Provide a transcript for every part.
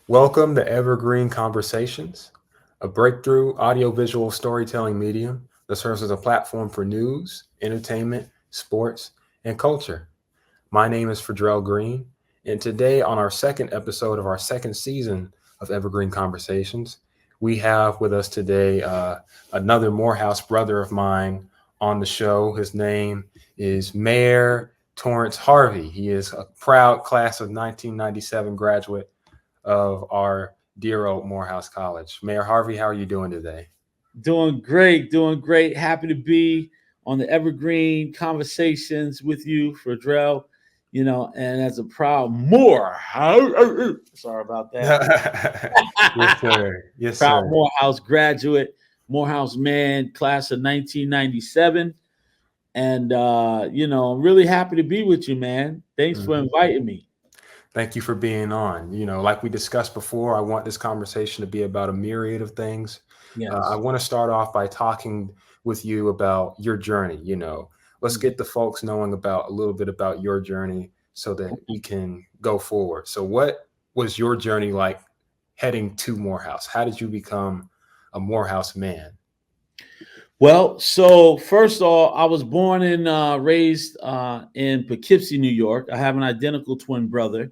Welcome to Evergreen Conversations, a breakthrough audiovisual storytelling medium that serves as a platform for news, entertainment, sports, and culture. My name is Freddrell Green, and today, on our second episode of our second season of Evergreen Conversations, we have with us today another Morehouse brother of mine on the show. His name is Mayor Torrance Harvey. He is a proud class of 1997 graduate of our dear old Morehouse College. Mayor Harvey, how are you doing today? Doing great, doing great. Happy to be on the Evergreen Conversations with you, Freddrell. And as a proud sorry about that. Yes, sir. Yes, Proud sir. Morehouse graduate, Morehouse man, class of 1997. And I'm really happy to be with you, man. Thanks for Mhm. inviting me. Thank you for being on. Like we discussed before, I want this conversation to be about a myriad of things. I Yes. want to start off by talking with you about your journey. Let's Mhm. get the folks knowing about a little bit about your journey so that we can go forward. So, what was your journey like heading to Morehouse? How did you become a Morehouse man? Well, so first of all, I was born and raised in Poughkeepsie, New York. I have an identical twin brother,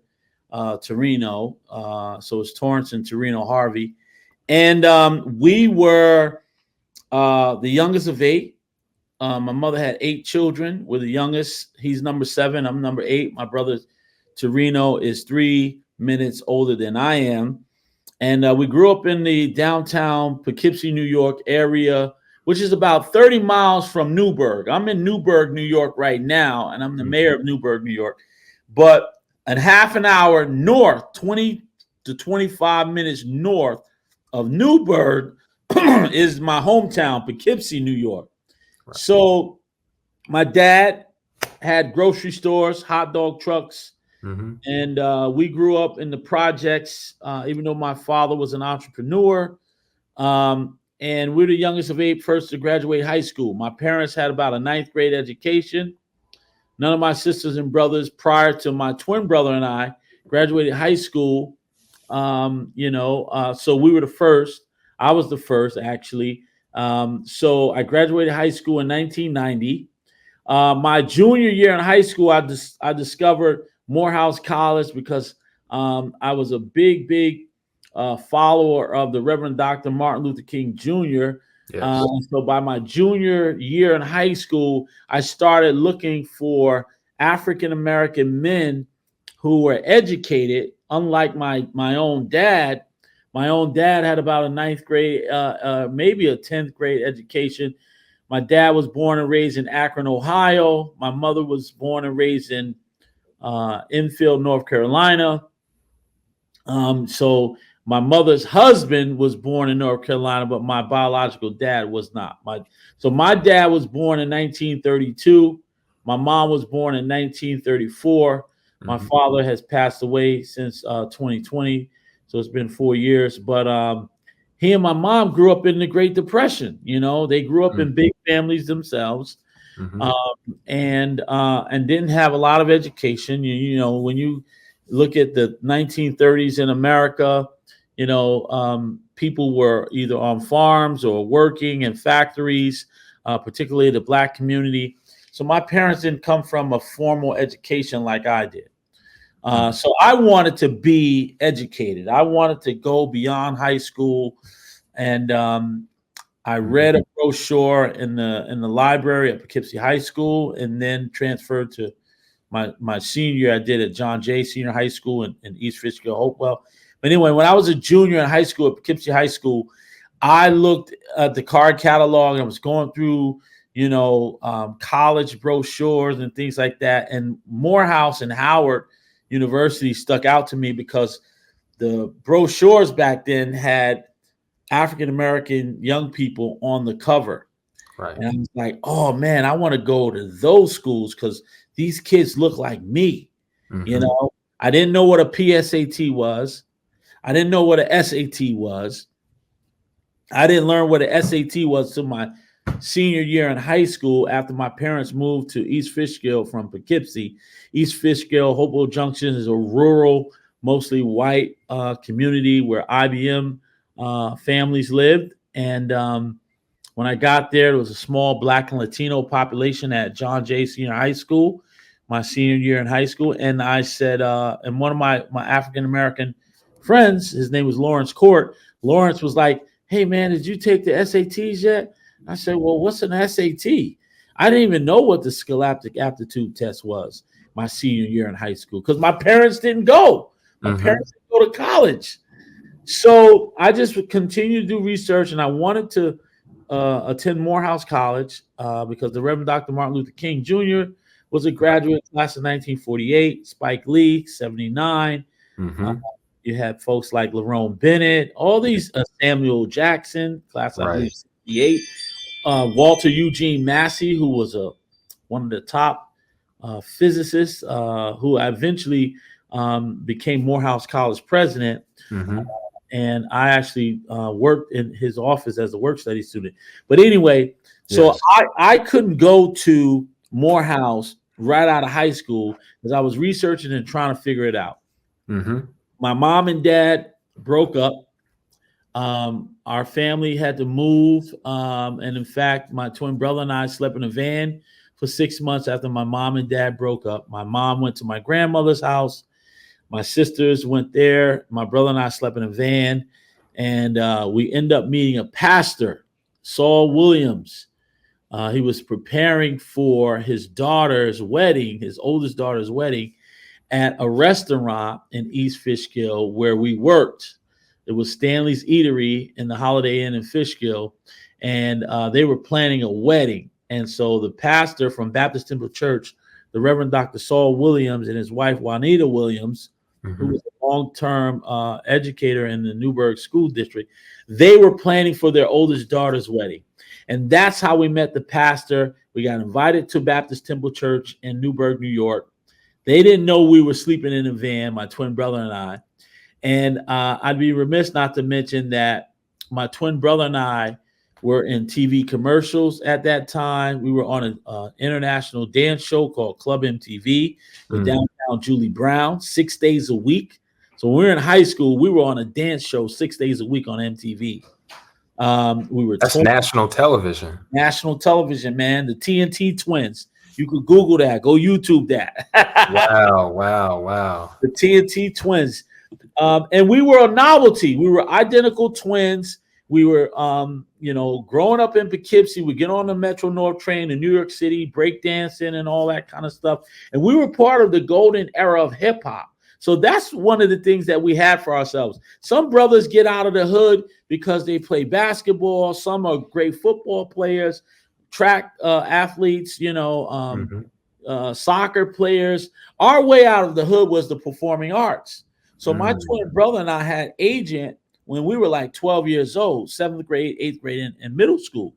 Torino. So it's Torrance and Torino Harvey. And we were the youngest of eight. My mother had eight children. We're the youngest. He's number seven. I'm number eight. My brother Torino is 3 minutes older than I am. And we grew up in the downtown Poughkeepsie, New York area, which is about 30 miles from Newburgh. I'm in Newburgh, New York right now, and I'm the mayor of Newburgh, New York. But a half an hour north, 20 to 25 minutes north of Newburgh is my hometown, Poughkeepsie, New York. Right. So my dad had grocery stores, hot dog trucks, Mm-hmm. and we grew up in the projects, even though my father was an entrepreneur. And we're the youngest of eight, first to graduate high school. My parents had about a ninth grade education. None of my sisters and brothers, prior to my twin brother and I, graduated high school. So we were the first. I was the first, actually. So I graduated high school in 1990. My junior year in high school, I discovered Morehouse College because I was a big follower of the Reverend Dr. Martin Luther King Jr. Yes. So by my junior year in high school, I started looking for African American men who were educated, unlike my own dad. My own dad had about a ninth grade, maybe a 10th grade education. My dad was born and raised in Akron, Ohio. My mother was born and raised in Enfield, North Carolina. So my mother's husband was born in North Carolina, but my biological dad was not. So my dad was born in 1932. My mom was born in 1934. My Mm-hmm. father has passed away since 2020, so it's been 4 years. But he and my mom grew up in the Great Depression. They grew up in big families themselves, Mm-hmm. um, and didn't have a lot of education. When you look at the 1930s in America, people were either on farms or working in factories, particularly the Black community. So my parents didn't come from a formal education like I did. So I wanted to be educated. I wanted to go beyond high school, and I Mm-hmm. read a brochure in the library at Poughkeepsie High School, and then transferred to my senior year. I did at John Jay Senior High School in East Fishkill, Hopewell. But anyway, when I was a junior in high school at Poughkeepsie High School, I looked at the card catalog and I was going through, college brochures and things like that. And Morehouse and Howard University stuck out to me because the brochures back then had African American young people on the cover. Right. And I was like, oh man, I want to go to those schools because these kids look like me. You Mm-hmm. know, I didn't know what a PSAT was. I didn't know what a SAT was. I didn't learn what a SAT was till my senior year in high school after my parents moved to East Fishkill from Poughkeepsie. East Fishkill, Hopewell Junction is a rural, mostly white community where IBM families lived. And when I got there was a small Black and Latino population at John Jay Senior High School, my senior year in high school. And I said, and one of my African-American friends, his name was Lawrence Court. Lawrence was like, "Hey man, did you take the SATs yet?" I said, "Well, what's an SAT?" I didn't even know what the Scholastic Aptitude Test was my senior year in high school because my parents didn't go. My parents didn't go to college. So I just would continue to do research, and I wanted to attend Morehouse College because the Reverend Dr. Martin Luther King Jr. was a graduate class of 1948, Spike Lee, 79. You had folks like Lerone Bennett, all these Samuel Jackson, class I believe 68. Walter Eugene Massey, who was one of the top physicists, who eventually became Morehouse College president. And I actually worked in his office as a work study student. But anyway, so I couldn't go to Morehouse right out of high school because I was researching and trying to figure it out. My mom and dad broke up. Our family had to move. And in fact, my twin brother and I slept in a van for 6 months after my mom and dad broke up. My mom went to my grandmother's house. My sisters went there. My brother and I slept in a van. And we ended up meeting a pastor, Saul Williams. He was preparing for his daughter's wedding, his oldest daughter's wedding, at a restaurant in East Fishkill where we worked. It was Stanley's Eatery in the Holiday Inn in Fishkill, and they were planning a wedding. And so the pastor from Baptist Temple Church, the Reverend Dr. Saul Williams, and his wife Juanita Williams, who was a long-term educator in the Newburgh School District, they were planning for their oldest daughter's wedding. And that's how we met the pastor. We got invited to Baptist Temple Church in Newburgh, New York. They didn't know we were sleeping in a van, my twin brother and I. And I'd be remiss not to mention that my twin brother and I were in TV commercials at that time. We were on an international dance show called Club MTV with downtown Julie Brown 6 days a week. So when we were in high school, we were on a dance show 6 days a week on MTV. That's national television. National television, man. The TNT twins. You could Google that. Go YouTube that. Wow. The TNT twins. And we were a novelty. We were identical twins. We were, growing up in Poughkeepsie. We get on the Metro North train in New York City, breakdancing and all that kind of stuff. And we were part of the golden era of hip hop. So that's one of the things that we had for ourselves. Some brothers get out of the hood because they play basketball. Some are great football players, track athletes, soccer players. Our way out of the hood was the performing arts. So my twin brother and I had agent when we were like 12 years old, 7th grade, 8th grade, and middle school.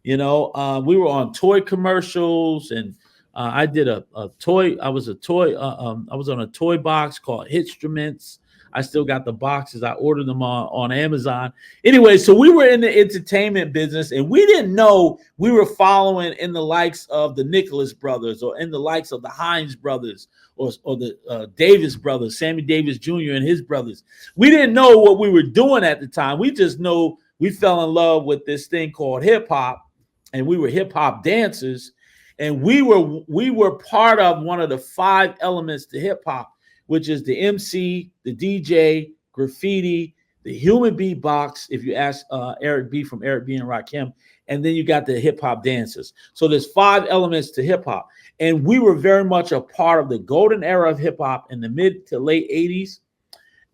We were on toy commercials, and I did a toy. I was on a toy box called Hitstruments. I still got the boxes. I ordered them on Amazon. Anyway, so we were in the entertainment business, and we didn't know we were following in the likes of the Nicholas brothers or in the likes of the Hines brothers or the Davis brothers, Sammy Davis Jr. and his brothers. We didn't know what we were doing at the time. We just know we fell in love with this thing called hip hop, and we were hip hop dancers, and we were part of one of the 5 elements to hip hop, which is the MC, the DJ, graffiti, the human beatbox, if you ask Eric B from Eric B and Rakim, and then you got the hip hop dancers. So there's 5 elements to hip hop. And we were very much a part of the golden era of hip hop in the mid to late 80s.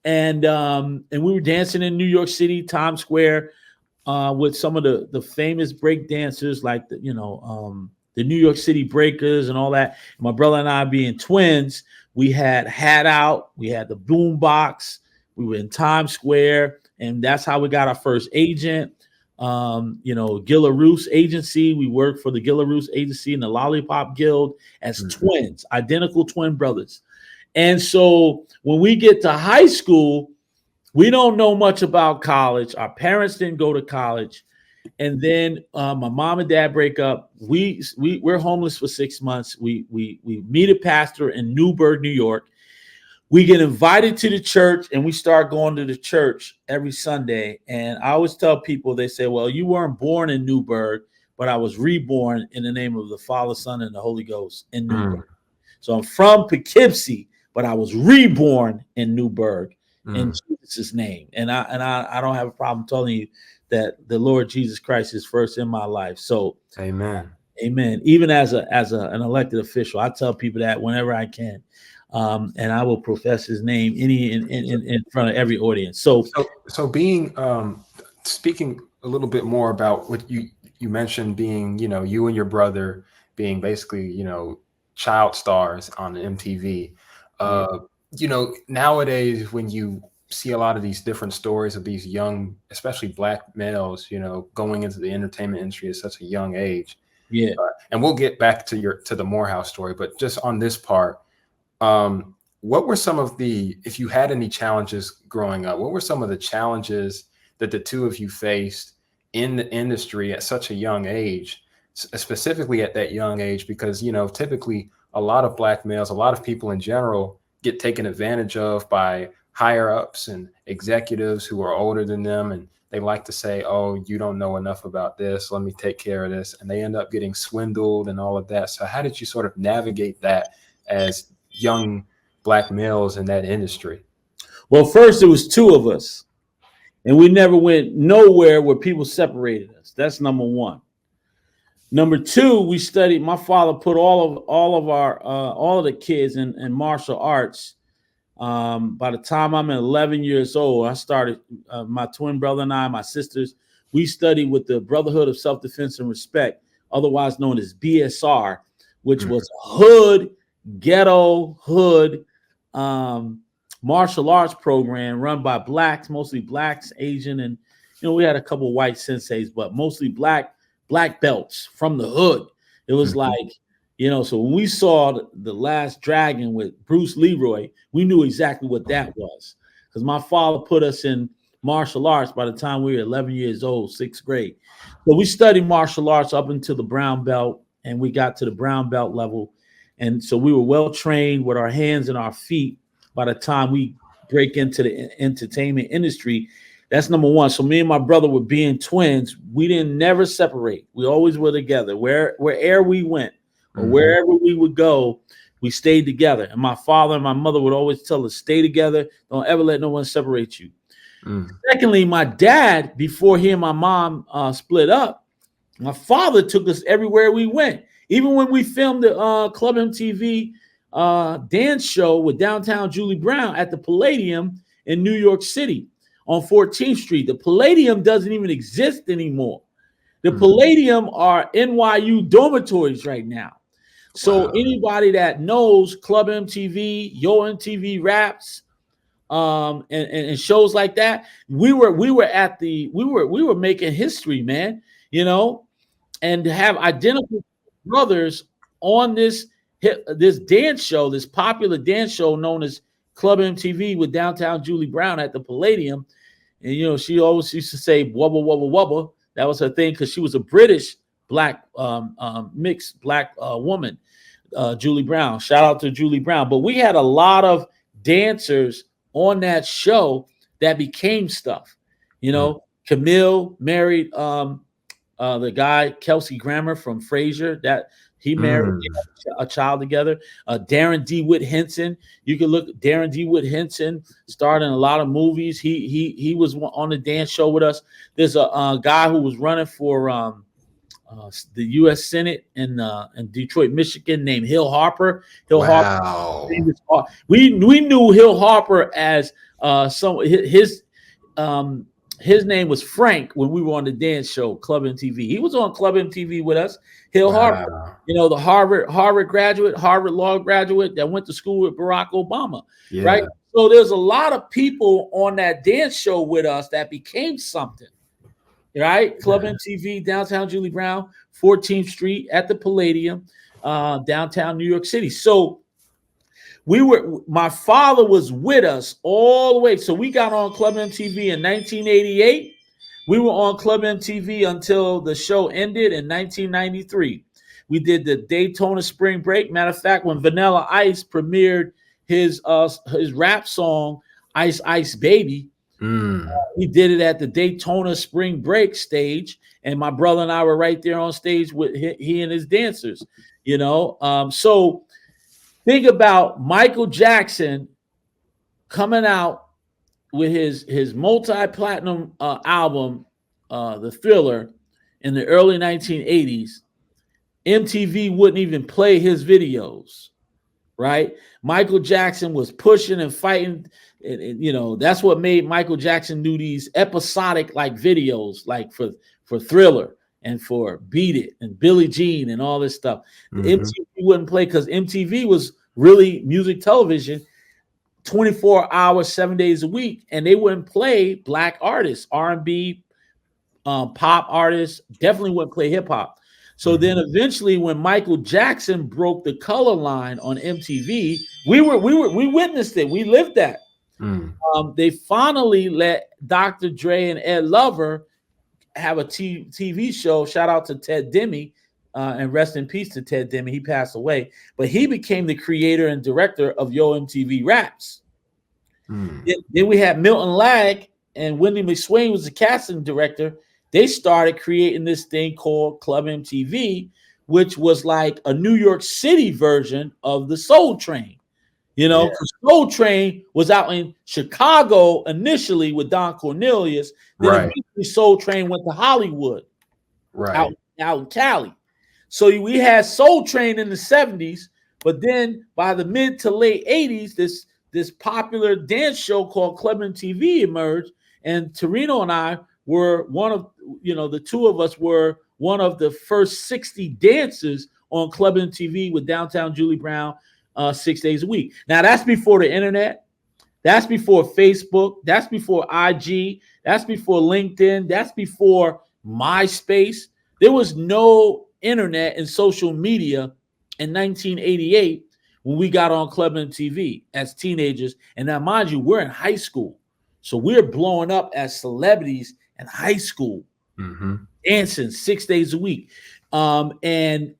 And we were dancing in New York City, Times Square, with some of the famous break dancers like the New York City Breakers and all that. My brother and I being twins, we had Hat Out, we had the Boom Box, we were in Times Square, and that's how we got our first agent. Gilla Roos Agency. We worked for the Gilla Roos Agency and the Lollipop Guild as twins, identical twin brothers. And so when we get to high school, we don't know much about college. Our parents didn't go to college. And then my mom and dad break up. We're homeless for 6 months. We meet a pastor in Newburgh, New York. we get invited to the church, and we start going to the church every Sunday. And I always tell people, they say, well, you weren't born in Newburgh, but I was reborn in the name of the Father, Son, and the Holy Ghost in Newburgh. So I'm from Poughkeepsie, but I was reborn in Newburgh in Jesus' name. And I don't have a problem telling you that the Lord Jesus Christ is first in my life. So Amen. Amen. Even as an elected official, I tell people that whenever I can. And I will profess his name in front of every audience. So being speaking a little bit more about what you mentioned, being, you and your brother being basically, child stars on MTV. Nowadays when you see a lot of these different stories of these young, especially Black males, going into the entertainment industry at such a young age. Yeah. And we'll get back to the Morehouse story, but just on this part, what were some of if you had any challenges growing up, what were some of the challenges that the two of you faced in the industry at such a young age, specifically at that young age? Because, typically a lot of Black males, a lot of people in general get taken advantage of by higher ups and executives who are older than them. And they like to say, oh, you don't know enough about this, let me take care of this. And they end up getting swindled and all of that. So how did you sort of navigate that as young Black males in that industry? Well, first, it was two of us, and we never went nowhere where people separated us. That's number one. Number two, we studied. My father put all of the kids in martial arts. By the time I'm 11 years old, I started, my twin brother and I, my sisters, we studied with the Brotherhood of Self-Defense and Respect, otherwise known as BSR, which was a ghetto hood martial arts program run by Blacks, mostly Blacks, Asian, and we had a couple white senseis, but mostly black belts from the hood. It was like, so when we saw the Last Dragon with Bruce Leroy, we knew exactly what that was, because my father put us in martial arts by the time we were 11 years old, 6th grade. So we studied martial arts up until the brown belt, and we got to the brown belt level. And so we were well trained with our hands and our feet by the time we break into the entertainment industry. That's number one. So me and my brother were being twins. We didn't never separate. We always were together. Wherever we went or wherever we would go, we stayed together. And my father and my mother would always tell us, stay together. Don't ever let no one separate you. Secondly, my dad, before he and my mom split up, my father took us everywhere we went. Even when we filmed the Club MTV dance show with Downtown Julie Brown at the Palladium in New York City on 14th Street. The Palladium doesn't even exist anymore. The Palladium are NYU dormitories right now. So anybody that knows Club MTV, Yo MTV Raps, and shows like that, we were making history, man. And to have identical brothers on this dance show, this popular dance show known as Club MTV with Downtown Julie Brown at the Palladium. And, she always used to say, wubba, wubba, wubba. That was her thing, because she was a British Black, mixed Black woman, Julie Brown. Shout out to Julie Brown. But we had a lot of dancers on that show that became stuff. Camille married the guy, Kelsey Grammer from Frasier, that he married a child together. Darren DeWitt Henson. You can look at Darren DeWitt Henson, starred in a lot of movies. He was on the dance show with us. There's a guy who was running for the U.S. Senate in Detroit, Michigan, named Hill Harper. Harper. We knew Hill Harper as his name was Frank when we were on the dance show Club MTV. He was on Club MTV with us. Hill Harper, the Harvard graduate, Harvard law graduate that went to school with Barack Obama, right? So there's a lot of people on that dance show with us that became something, right? Club MTV, Downtown Julie Brown, 14th Street at the Palladium, downtown New York City. So my father was with us all the way. So we got on Club MTV in 1988. We were on Club MTV until the show ended in 1993. We did the Daytona Spring Break. Matter of fact, when Vanilla Ice premiered his rap song Ice Ice Baby. He did it at the Daytona Spring Break stage, and my brother and I were right there on stage with he and his dancers. So think about Michael Jackson coming out with his multi-platinum album, The Thriller, in the early 1980s. MTV wouldn't even play his videos, right? Michael Jackson was pushing and fighting, and that's what made Michael Jackson do these episodic like videos, like for Thriller and for Beat It and Billie Jean and all this stuff. MTV wouldn't play because MTV was really music television, 24 hours, 7 days a week, and they wouldn't play black artists, R&B, pop artists, definitely wouldn't play hip hop. So then eventually when Michael Jackson broke the color line on MTV, we witnessed it. We lived that. They finally let Dr. Dre and Ed Lover have a TV show. Shout out to Ted Demme, and rest in peace to Ted Demme. He passed away, but he became the creator and director of Yo MTV Raps. Then we had Milton Lag and Wendy McSwain was the casting director. They started creating this thing called Club MTV, which was like a New York City version of the Soul Train. Because Soul Train was out in Chicago initially with Don Cornelius. Then eventually Soul Train went to Hollywood, out in Cali. So we had Soul Train in the 70s, but then by the mid to late 80s, this popular dance show called Club MTV emerged, and Torrino and I were one of, the two of us were one of the first 60 dancers on Club MTV with Downtown Julie Brown 6 days a week. Now, that's before the internet. That's before Facebook. That's before IG. That's before LinkedIn. That's before MySpace. There was no internet and social media in 1988 when we got on Club MTV as teenagers. And now, mind you, we're in high school. So we're blowing up as celebrities in high school, dancing 6 days a week. And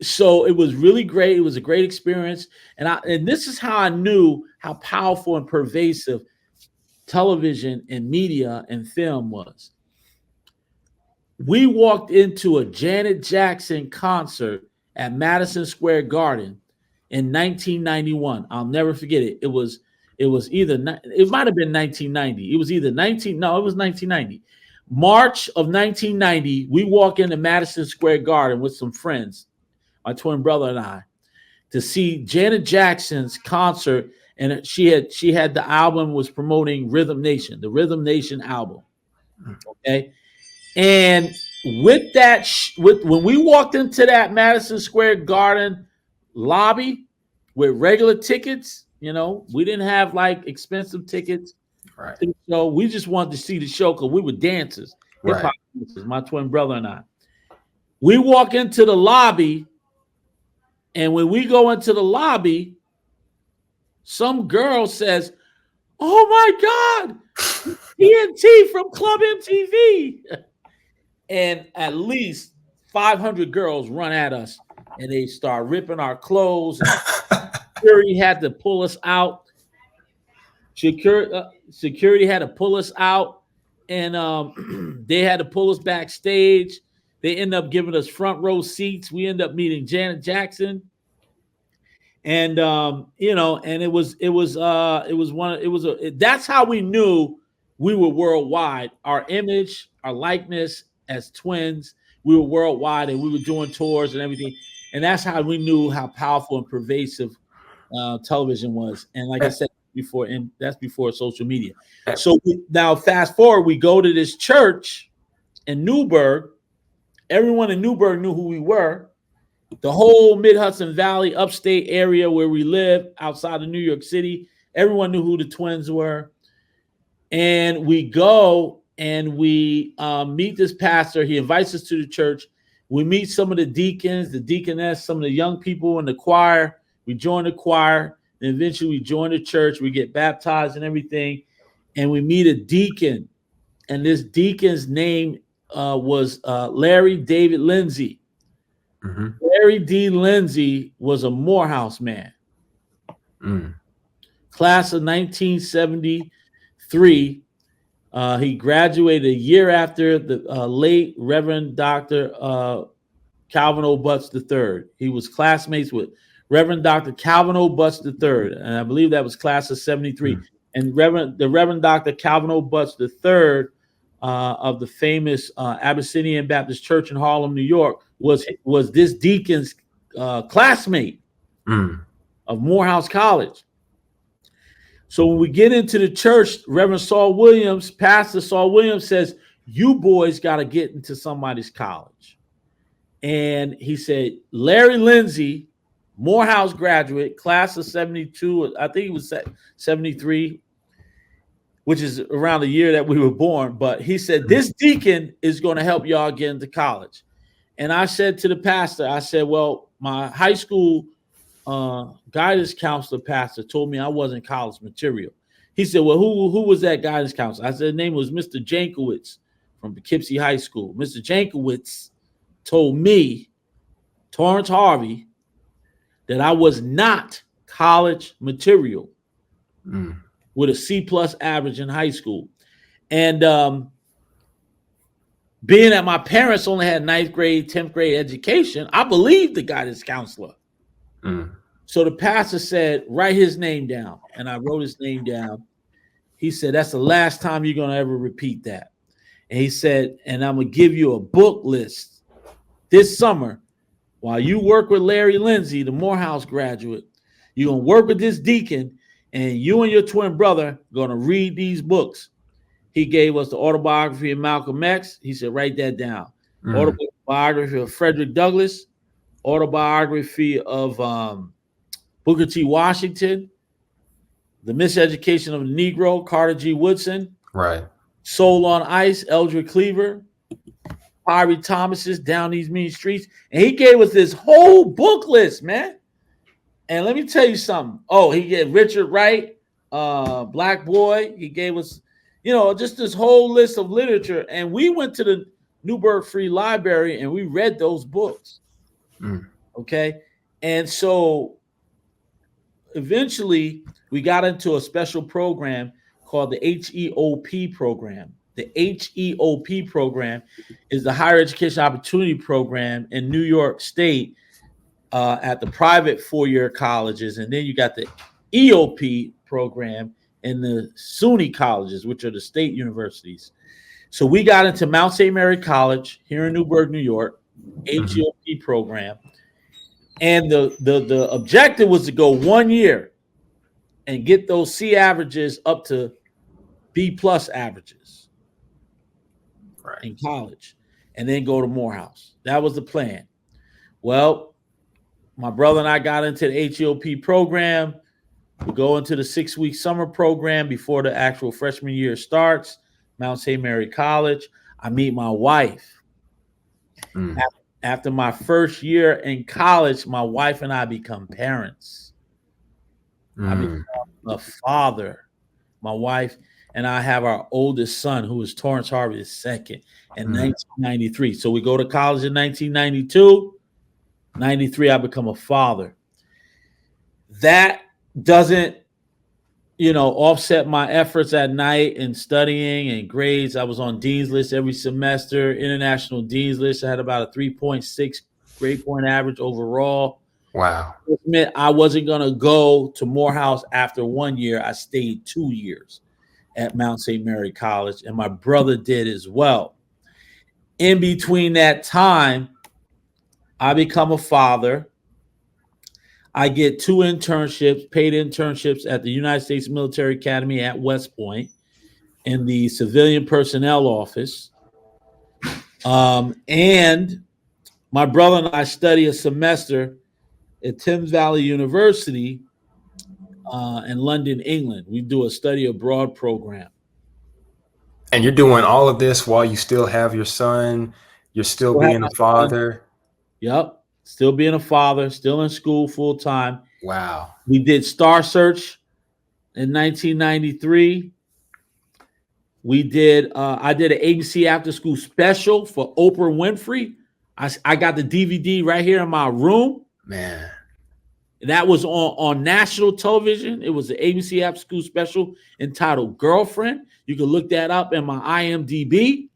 so it was really great. It was a great experience. And this is how I knew how powerful and pervasive television and media and film was. We walked into a Janet Jackson concert at Madison Square Garden in 1991. I'll never forget it. It was either, it might have been 1990. It was either it was 1990. March of 1990, we walk into Madison Square Garden with some friends, my twin brother and I, to see Janet Jackson's concert. And she had the album was promoting Rhythm Nation, the Rhythm Nation album. Okay. And with that, when we walked into that Madison Square Garden lobby with regular tickets, we didn't have like expensive tickets. Right. So we just wanted to see the show because we were dancers, hip-hop dancers, my twin brother and I. We walk into the lobby, and when we go into the lobby, some girl says, "Oh my God, TNT from Club MTV." And at least 500 girls run at us, and they start ripping our clothes. Security had to pull us out. Security had to pull us out, and they had to pull us backstage. They end up giving us front row seats. We end up meeting Janet Jackson, and and that's how we knew we were worldwide. Our image, our likeness as twins, we were worldwide, and we were doing tours and everything. And that's how we knew how powerful and pervasive television was. And like I said before, and that's before social media. So now fast forward, we go to this church in Newburgh. Everyone in Newburgh knew who we were. The whole Mid-Hudson Valley, upstate area where we live outside of New York City, everyone knew who the twins were. And we go and we meet this pastor. He invites us to the church. We meet some of the deacons, the deaconess, some of the young people in the choir. We join the choir. And eventually we join the church. We get baptized and everything. And we meet a deacon. And this deacon's name was Larry David Lindsay. Larry D. Lindsay was a Morehouse man. class of 1973. He graduated a year after the late Reverend Dr. Calvin O. Butts III. He was classmates with Reverend Dr. Calvin O. Butts III, and I believe that was class of 73. And the Reverend Dr. Calvin O. Butts III of the famous Abyssinian Baptist Church in Harlem, New York, was this deacon's classmate of Morehouse College. So when we get into the church, Reverend Saul Williams, Pastor Saul Williams says, "You boys got to get into somebody's college." And he said, Larry Lindsay, Morehouse graduate, class of 72, I think he was 73, which is around the year that we were born. But he said, this deacon is going to help y'all get into college. And I said to the pastor, I said, well, my high school guidance counselor pastor told me I wasn't college material. He said, well, who was that guidance counselor? I said, his name was Mr. Jankowitz from Poughkeepsie High School. Mr. Jankowitz told me, Torrance Harvey, that I was not college material with a C+ average in high school. And being that my parents only had 9th grade, 10th grade education, I believed the guidance counselor. So the pastor said, write his name down. And I wrote his name down. He said, that's the last time you're going to ever repeat that. And he said, and I'm going to give you a book list this summer while you work with Larry Lindsay, the Morehouse graduate. You're going to work with this deacon, and you and your twin brother are going to read these books. He gave us the autobiography of Malcolm X. He said, write that down. Autobiography of Frederick Douglass, autobiography of Booker T. Washington, The Miseducation of the Negro, Carter G. Woodson, Right. Soul on Ice, Eldred Cleaver, Harvey Thomas's Down These Mean Streets. And he gave us this whole book list, man. And let me tell you something. Oh, he gave Richard Wright, Black Boy. He gave us, just this whole list of literature. And we went to the Newburgh Free Library and we read those books. Okay. And so eventually we got into a special program called the HEOP program. The HEOP program is the Higher Education Opportunity Program in New York State at the private four-year colleges. And then you got the EOP program in the SUNY colleges, which are the state universities. So we got into Mount St. Mary College here in Newburgh, New York, HEOP program. And the objective was to go 1 year and get those C averages up to B+ averages in college, and then go to Morehouse. That was the plan. Well, my brother and I got into the HEOP program. We go into the 6-week summer program before the actual freshman year starts, Mount St. Mary College. I meet my wife. After my first year in college, my wife and I become parents. I become a father. My wife and I have our oldest son, who is Torrance Harvey II, in 1993. So we go to college in 1992. 93, I become a father. That doesn't, offset my efforts at night and studying and grades. I was on Dean's List every semester, International Dean's List. I had about a 3.6 grade point average overall. Wow. It meant I wasn't going to go to Morehouse after 1 year. I stayed 2 years at Mount St. Mary College, and my brother did as well. In between that time, I become a father. I get 2 internships, paid internships at the United States Military Academy at West Point in the civilian personnel office. And my brother and I study a semester at Thames Valley University in London, England. We do a study abroad program. And you're doing all of this while you still have your son. You're still being a father. Yep. Still being a father, still in school full time. Wow. We did Star Search in 1993. We did, I did an ABC after school special for Oprah Winfrey. I got the DVD right here in my room. Man. That was on national television. It was the ABC After School special entitled Girlfriend. You can look that up in my IMDb.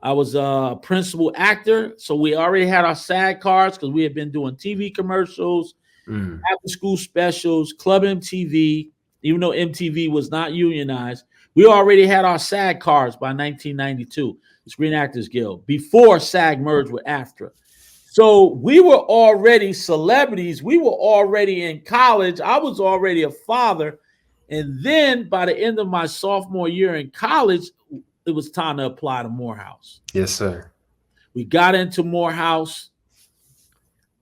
I was a principal actor. So we already had our SAG cards because we had been doing TV commercials, after school specials, Club MTV. Even though MTV was not unionized, we already had our SAG cards by 1992, the Screen Actors Guild, before SAG merged with AFTRA. So we were already celebrities. We were already in college. I was already a father. And then by the end of my sophomore year in college, it was time to apply to Morehouse. Yes, sir. We got into Morehouse.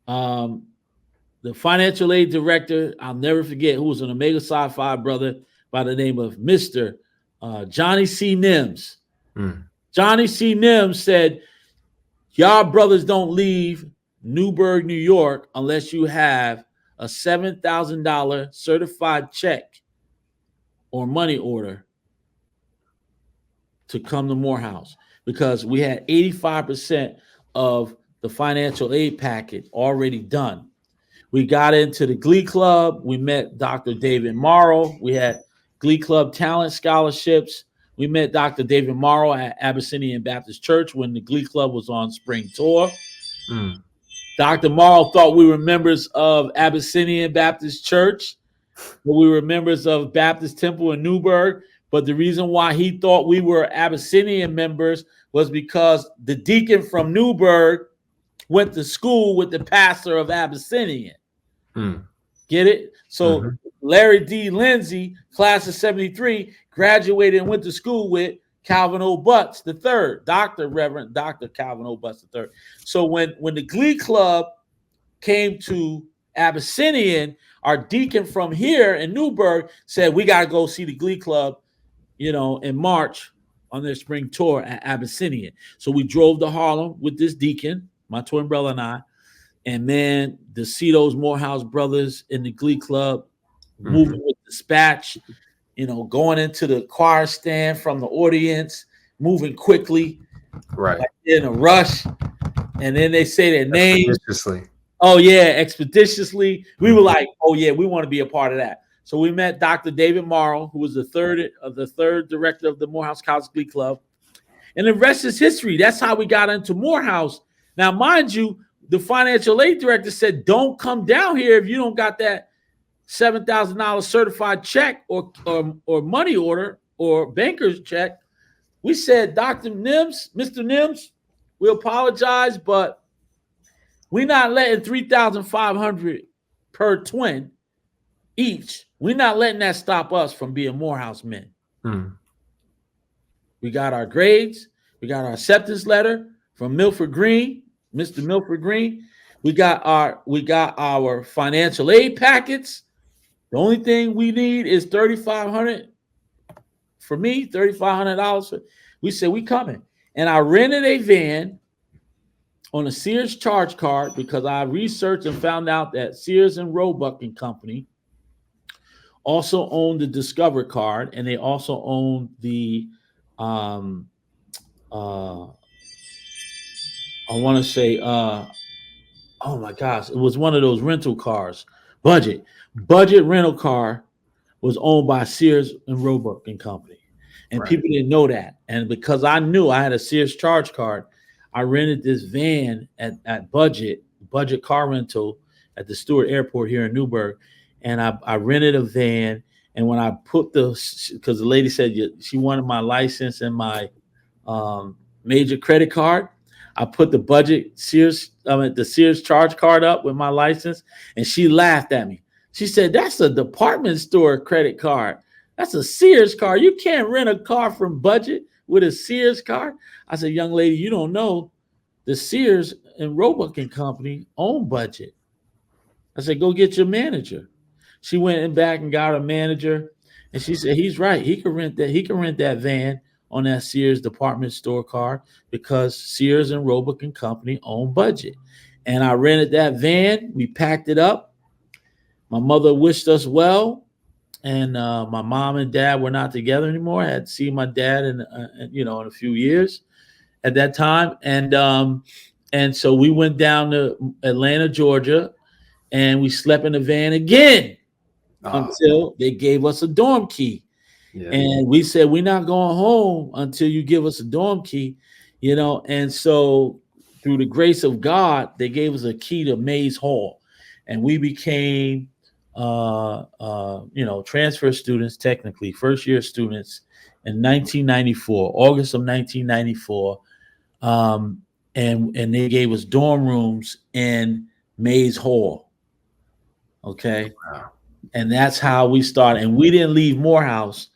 The financial aid director, I'll never forget, who was an Omega Psi Phi brother by the name of Mr. Johnny C. Nims. Johnny C. Nims said, y'all brothers don't leave Newburgh, New York, unless you have a $7,000 certified check or money order to come to Morehouse, because we had 85% of the financial aid packet already done. We got into the Glee Club. We met Dr. David Morrow. We had Glee Club talent scholarships. We met Dr. David Morrow at Abyssinian Baptist Church when the Glee Club was on spring tour. Dr. Morrow thought we were members of Abyssinian Baptist Church, but we were members of Baptist Temple in Newburgh. But the reason why he thought we were Abyssinian members was because the deacon from Newburgh went to school with the pastor of Abyssinian. Get it? So Larry D. Lindsay, class of 73, graduated and went to school with Calvin O. Butts III, Reverend Dr. Calvin O. Butts III. So when the Glee Club came to Abyssinian, our deacon from here in Newburgh said, we got to go see the Glee Club, in March on their spring tour at Abyssinian. So we drove to Harlem with this deacon, my twin brother and I, and man, to see those Morehouse brothers in the Glee Club moving with dispatch, going into the choir stand from the audience, moving quickly, right, like in a rush, and then they say their name. Expeditiously. Oh yeah, expeditiously. We were like, oh yeah, we want to be a part of that. So we met Dr. David Morrow, who was the third director of the Morehouse College Glee Club, and the rest is history. That's how we got into Morehouse. Now, mind you, the financial aid director said, don't come down here if you don't got that $7,000 certified check or money order or banker's check. We said, Dr. Nims, Mr. Nims, we apologize, but we're not letting $3,500 per twin each. We're not letting that stop us from being Morehouse men. We got our grades. We got our acceptance letter from Milford Green, Mr. Milford Green. We got our financial aid packets. The only thing we need is $3,500 for me, $3,500. We said we coming. And I rented a van on a Sears charge card because I researched and found out that Sears and Roebuck and Company also owned the Discover card, and they also owned the I want to say, oh my gosh, it was one of those rental cars. Budget rental car was owned by Sears and Roebuck and Company. And people didn't know that. And because I knew I had a Sears charge card, I rented this van at Budget car rental at the Stewart Airport here in Newburgh. And I rented a van. And when I put because the lady said she wanted my license and my major credit card, I put the Sears charge card up with my license, and she laughed at me. She said, that's a department store credit card. That's a Sears card. You can't rent a car from Budget with a Sears card. I said, young lady, you don't know the Sears and Roebuck and Company own Budget. I said, go get your manager. She went back and got a manager, and she said, he's right. He can rent that. He can rent that van on that Sears department store card because Sears and Roebuck and Company own Budget. And I rented that van. We packed it up. My mother wished us well. And my mom and dad were not together anymore. I had seen my dad in a few years at that time. And so we went down to Atlanta, Georgia, and we slept in the van again until they gave us a dorm key. Yeah. And we said, we're not going home until you give us a dorm key, you know. And so through the grace of God, they gave us a key to Mays Hall, and we became transfer students, technically first year students in 1994, August of 1994. And they gave us dorm rooms in Mays Hall. Okay. Wow. And that's how we started. And we didn't leave Morehouse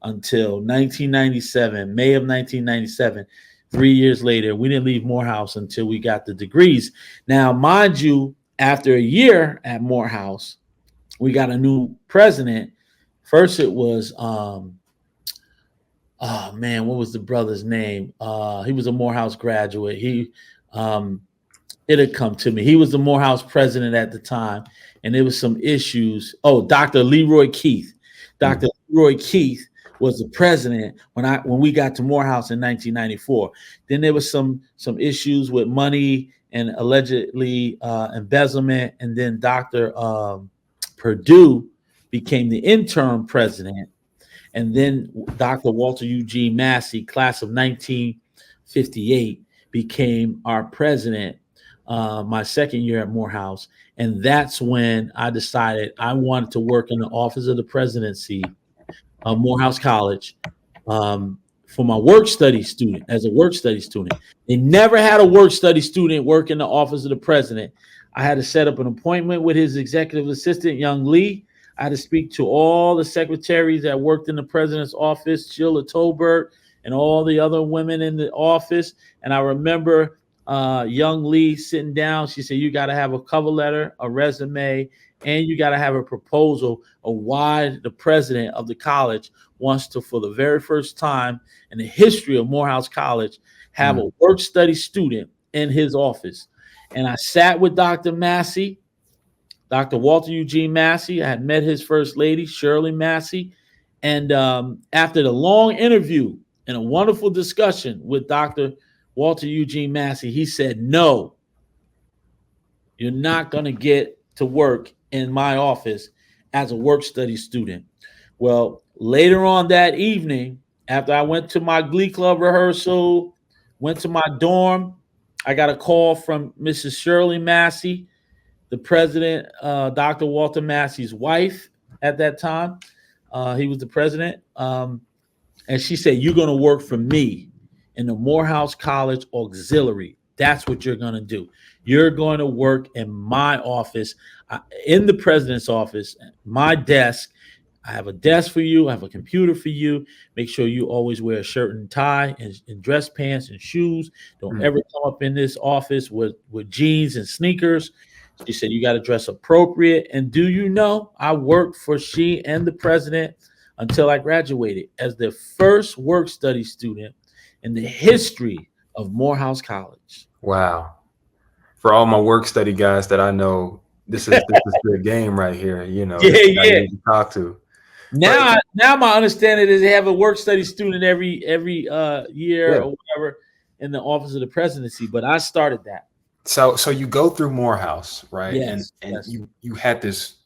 until 1997, May of 1997. 3 years later, we didn't leave Morehouse until we got the degrees. Now, mind you, after a year at Morehouse, we got a new president. First, it was what was the brother's name? He was a Morehouse graduate. It'll come to me. He was the Morehouse president at the time, and there was some issues. Oh, Dr. Leroy Keith. Dr. Leroy Keith was the president when we got to Morehouse in 1994. Then there was some issues with money and allegedly embezzlement, and then Dr. Perdue became the interim president, and then Dr. Walter Eugene Massey, class of 1958, became our president my second year at Morehouse. And that's when I decided I wanted to work in the office of the presidency of Morehouse College for my work study student, as a work study student. They never had a work study student work in the office of the president. I had to set up an appointment with his executive assistant, Young Lee. I had to speak to all the secretaries that worked in the president's office, Sheila Tolbert, and all the other women in the office. And I remember Young Lee sitting down. She said, you got to have a cover letter, a resume, and you got to have a proposal of why the president of the college wants to, for the very first time in the history of Morehouse College, have a work study student in his office. And I sat with Dr. Massey, Dr. Walter Eugene Massey. I had met his first lady, Shirley Massey. And after the long interview and a wonderful discussion with Dr. Walter Eugene Massey, he said, no, you're not going to get to work in my office as a work study student. Well, later on that evening, after I went to my Glee Club rehearsal, went to my dorm, I got a call from Mrs. Shirley Massey, the president, Dr. Walter Massey's wife at that time. He was the president. And she said, you're going to work for me in the Morehouse College Auxiliary. That's what you're going to do. You're going to work in my office, in the president's office, my desk. I have a desk for you. I have a computer for you. Make sure you always wear a shirt and tie and dress pants and shoes. Don't ever come up in this office with jeans and sneakers. She said, you got to dress appropriate. And do you know, I worked for she and the president until I graduated as the first work study student in the history of Morehouse College. Wow. For all my work study guys that I know, this is the game right here. You know, yeah. To talk to. Now my understanding is they have a work study student every year or whatever in the office of the presidency. But I started that. So you go through Morehouse, right? Yes, and yes. you had this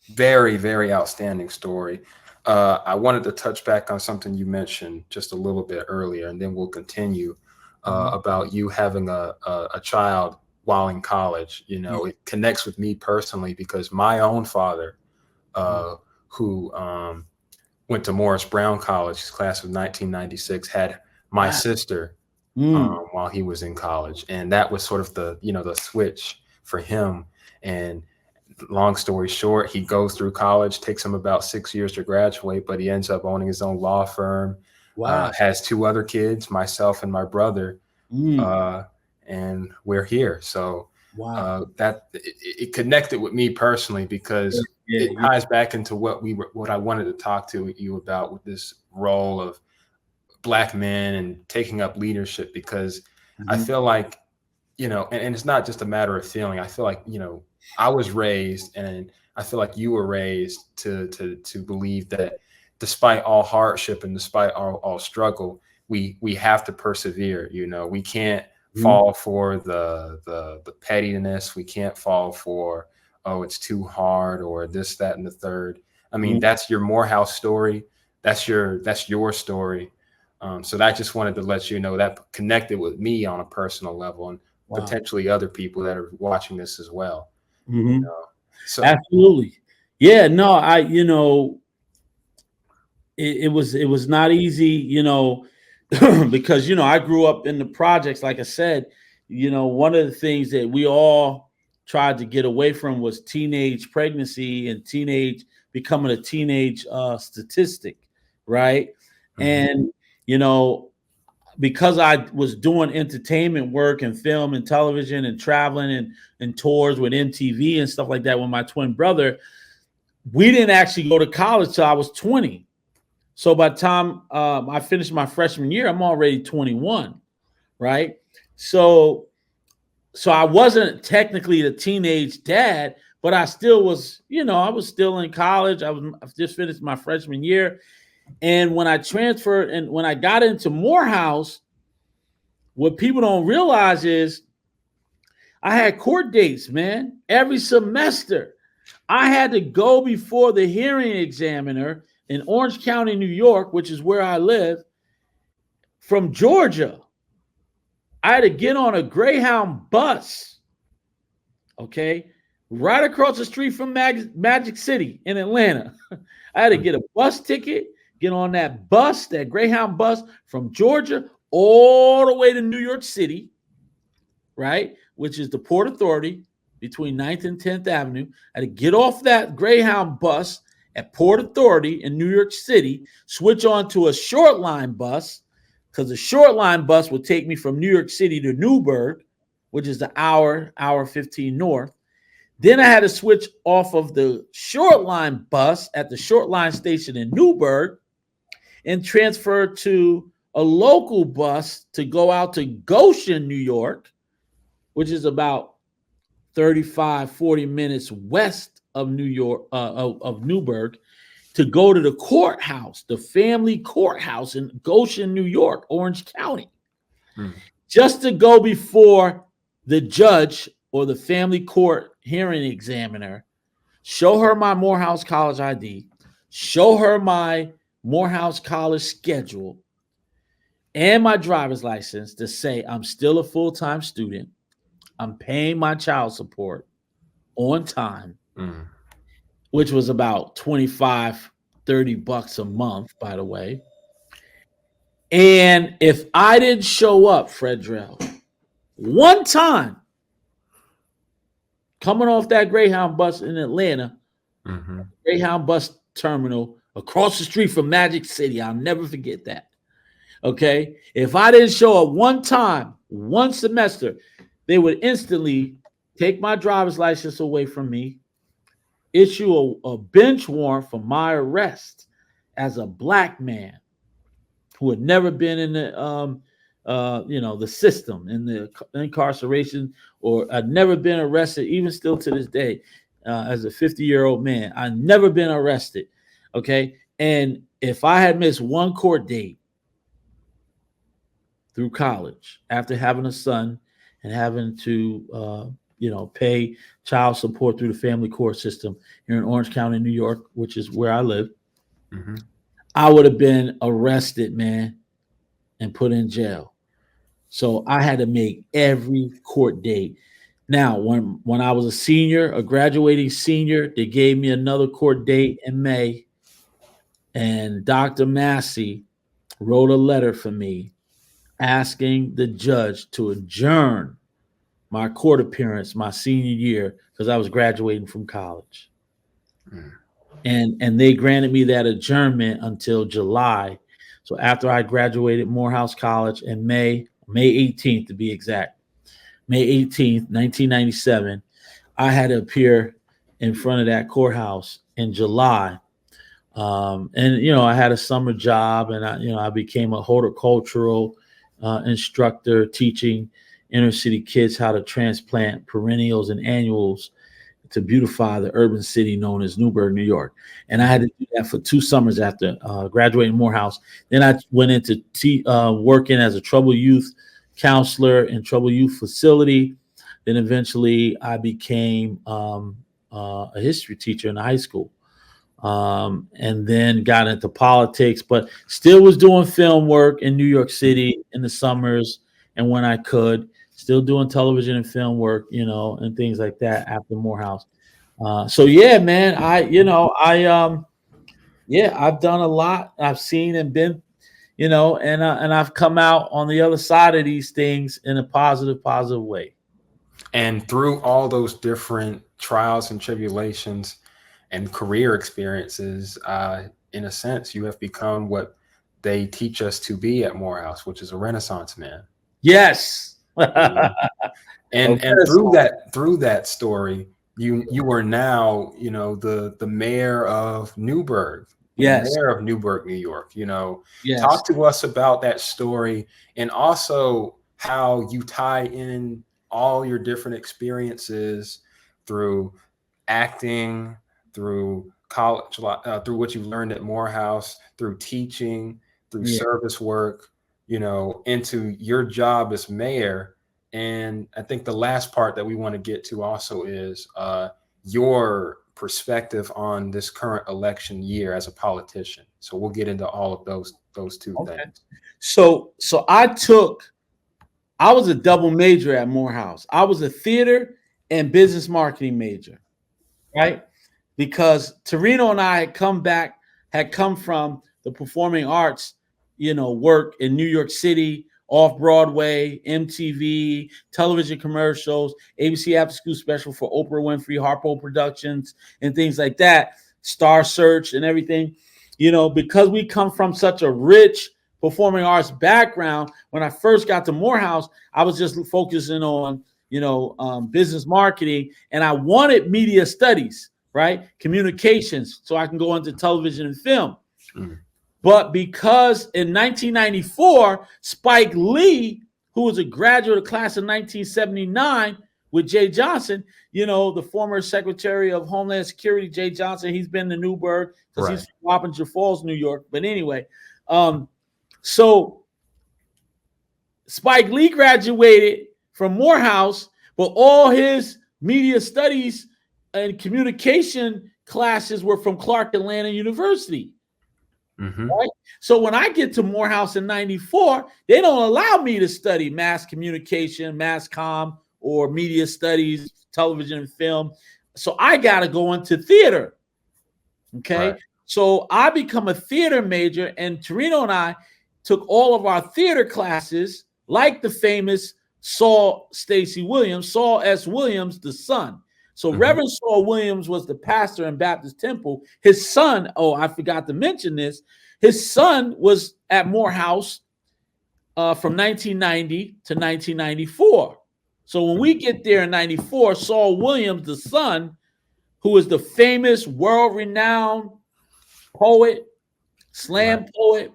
very, very outstanding story. I wanted to touch back on something you mentioned just a little bit earlier, and then we'll continue about you having a child while in college. You know, it connects with me personally because my own father, who went to Morris Brown College, his class of 1996, had my sister while he was in college. And that was sort of the switch for him. And long story short, he goes through college, takes him about 6 years to graduate, but he ends up owning his own law firm. Wow. Has 2 other kids, myself and my brother. And we're here. So that it connected with me personally because it ties back into what I wanted to talk to you about with this role of Black men and taking up leadership, because I feel like, and it's not just a matter of feeling. I feel like, I was raised, and I feel like you were raised to believe that despite all hardship and despite all struggle, we have to persevere. We can't fall for the pettiness. We can't fall for oh, it's too hard or this, that, and the third. I mean, that's your Morehouse story. That's your story. So I just wanted to let you know that connected with me on a personal level, and potentially other people that are watching this as well. You know? So Absolutely. Yeah, no, it was not easy, because I grew up in the projects. Like I said, one of the things that we all tried to get away from was teenage pregnancy and becoming a teenage statistic, right? And because I was doing entertainment work and film and television and traveling and tours with MTV and stuff like that with my twin brother, we didn't actually go to college till I was 20. So by the time I finished my freshman year, I'm already 21, right? So I wasn't technically the teenage dad, but I still was, I was still in college. I just finished my freshman year. And when I transferred and when I got into Morehouse, what people don't realize is I had court dates, man, every semester. I had to go before the hearing examiner in Orange County, New York, which is where I live, from Georgia. I had to get on a Greyhound bus, okay, right across the street from Magic City in Atlanta. I had to get a bus ticket, get on that bus, that Greyhound bus from Georgia all the way to New York City, right, which is the Port Authority between 9th and 10th Avenue. I had to get off that Greyhound bus at Port Authority in New York City, switch on to a short line bus, because the short line bus would take me from New York City to Newburgh, which is the hour 15 north. Then I had to switch off of the short line bus at the short line station in Newburgh and transfer to a local bus to go out to Goshen, New York, which is about 35-40 minutes west of New York, of Newburgh, to go to the courthouse, the family courthouse in Goshen, New York, Orange County, just to go before the judge or the family court hearing examiner, show her my Morehouse College ID, show her my Morehouse College schedule and my driver's license to say I'm still a full-time student. I'm paying my child support on time, which was about $25-30 a month, by the way. And if I didn't show up, Freddrell, one time coming off that Greyhound bus in Atlanta, Greyhound bus terminal across the street from Magic City, I'll never forget that. Okay? If I didn't show up one time, one semester, they would instantly take my driver's license away from me, issue a bench warrant for my arrest as a black man who had never been in the the system, in the incarceration, or I'd never been arrested, even still to this day, as a 50-year-old man. I'd never been arrested. Okay. And if I had missed one court date through college after having a son and having to pay child support through the family court system here in Orange County, New York, which is where I live, I would have been arrested, man, and put in jail. So I had to make every court date. Now, when I was a senior, a graduating senior, they gave me another court date in May, and Dr. Massey wrote a letter for me asking the judge to adjourn my court appearance my senior year because I was graduating from college. And they granted me that adjournment until July. So after I graduated Morehouse College in May 18th to be exact, May 18th, 1997, I had to appear in front of that courthouse in July. I had a summer job, and I became a horticultural instructor teaching inner city kids how to transplant perennials and annuals to beautify the urban city known as Newburgh, New York. And I had to do that for 2 summers after graduating Morehouse. Then I went into working as a troubled youth counselor in troubled youth facility. Then eventually I became a history teacher in high school, and then got into politics, but still was doing film work in New York City in the summers and when I could, still doing television and film work, and things like that after Morehouse. So yeah, man, I've done a lot. I've seen and been, and I've come out on the other side of these things in a positive way. And through all those different trials and tribulations and career experiences, in a sense, you have become what they teach us to be at Morehouse, which is a Renaissance man. Yes. And through that story, you are now, the mayor of Newburgh. Yes. Mayor of Newburgh, New York. Yes. Talk to us about that story, and also how you tie in all your different experiences through acting, through college, through what you've learned at Morehouse, through teaching, through service work, into your job as mayor. And I think the last part that we want to get to also is your perspective on this current election year as a politician. So we'll get into all of those two things. So I was a double major at Morehouse. I was a theater and business marketing major, right? Because Torrance and I had come from the performing arts, work in New York City, off Broadway, MTV, television commercials, ABC After School Special for Oprah Winfrey, Harpo Productions, and things like that, Star Search and everything. Because we come from such a rich performing arts background, when I first got to Morehouse, I was just focusing on, business marketing, and I wanted media studies, right? Communications, so I can go into television and film. Mm. But because in 1994, Spike Lee, who was a graduate of class of 1979 with Jay Johnson, the former Secretary of Homeland Security, Jay Johnson, he's been to Newburgh because he's from Wappinger Falls, New York. But anyway, so Spike Lee graduated from Morehouse, but all his media studies and communication classes were from Clark Atlanta University. Mm-hmm. Right? So when I get to Morehouse in 94, they don't allow me to study mass communication, mass comm, or media studies, television and film. So I got to go into theater. Okay. Right. So I become a theater major, and Torrance and I took all of our theater classes, like the famous Saul Stacy Williams, Saul S. Williams, the son. So Reverend Saul Williams was the pastor in Baptist Temple. His son, I forgot to mention this, his son was at Morehouse from 1990 to 1994. So when we get there in 94, Saul Williams, the son, who is the famous world-renowned poet, slam poet,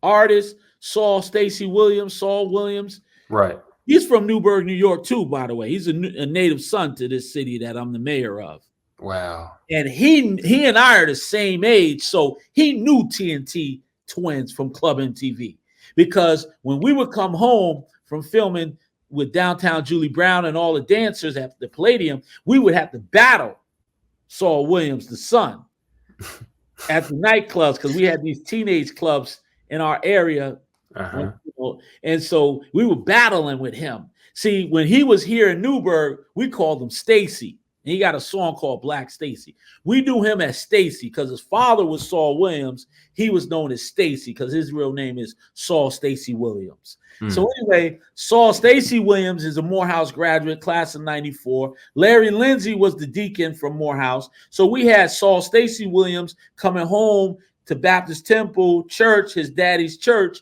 artist, Saul Williams. Right. He's from Newburgh, New York, too, by the way. He's a native son to this city that I'm the mayor of. Wow. And he and I are the same age, so he knew TNT Twins from Club MTV. Because when we would come home from filming with Downtown Julie Brown and all the dancers at the Palladium, we would have to battle Saul Williams, the son, at the nightclubs, because we had these teenage clubs in our area. And so we were battling with him. See, when he was here in Newburgh, we called him Stacy. And he got a song called Black Stacy. We knew him as Stacy because his father was Saul Williams. He was known as Stacy because his real name is Saul Stacy Williams. So anyway, Saul Stacy Williams is a Morehouse graduate, class of 94. Larry Lindsay was the deacon from Morehouse. So we had Saul Stacy Williams coming home to Baptist Temple Church, his daddy's church,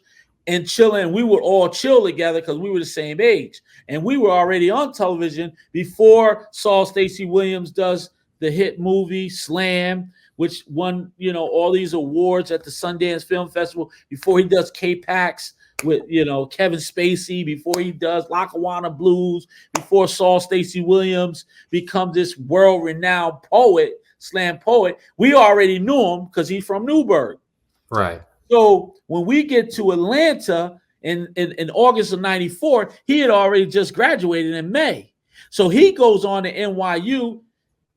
and chilling. We would all chill together because we were the same age. And we were already on television before Saul Stacy Williams does the hit movie Slam, which won, all these awards at the Sundance Film Festival, before he does K-Pax with, Kevin Spacey, before he does Lackawanna Blues, before Saul Stacy Williams becomes this world-renowned poet, slam poet. We already knew him because he's from Newburgh. Right. So when we get to Atlanta in August of 94, he had already just graduated in May. So he goes on to NYU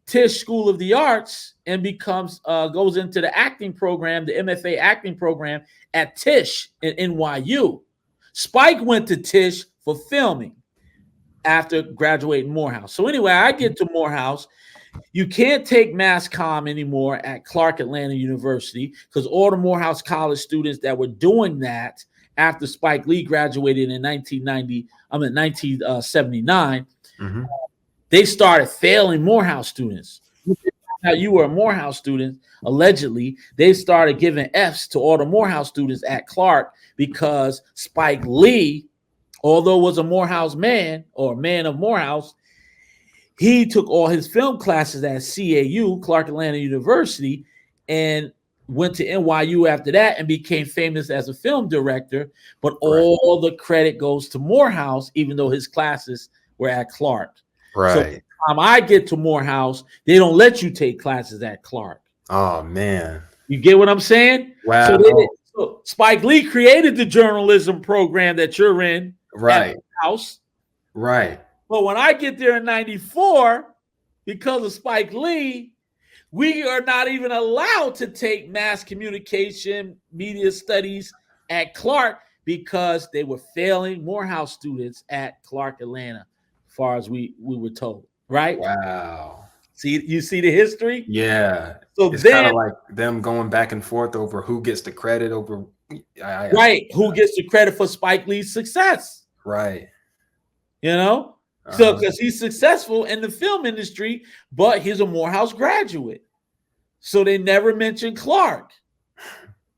Tisch School of the Arts and goes into the acting program, the MFA acting program at Tisch at NYU. Spike went to Tisch for filming after graduating Morehouse. So anyway, I get to Morehouse. You can't take mass comm anymore at Clark Atlanta University because all the Morehouse College students that were doing that after Spike Lee graduated in 1979, they started failing Morehouse students. Now you were a Morehouse student, allegedly. They started giving Fs to all the Morehouse students at Clark because Spike Lee, although was a Morehouse man or a man of Morehouse, he took all his film classes at CAU, Clark Atlanta University, and went to NYU after that and became famous as a film director. But all the credit goes to Morehouse, even though his classes were at Clark. Right. So by the time I get to Morehouse, they don't let you take classes at Clark. Oh, man. You get what I'm saying? Wow. So Spike Lee created the journalism program that you're in. Right. At Morehouse. Right. But when I get there in 94, because of Spike Lee, we are not even allowed to take mass communication, media studies at Clark because they were failing Morehouse students at Clark Atlanta, as far as we were told, right? Wow. You see the history? Yeah. So it's then, kind of like them going back and forth over who gets the credit over. Who gets the credit for Spike Lee's success? Right. You know? So, because he's successful in the film industry, but he's a Morehouse graduate. So they never mentioned Clark,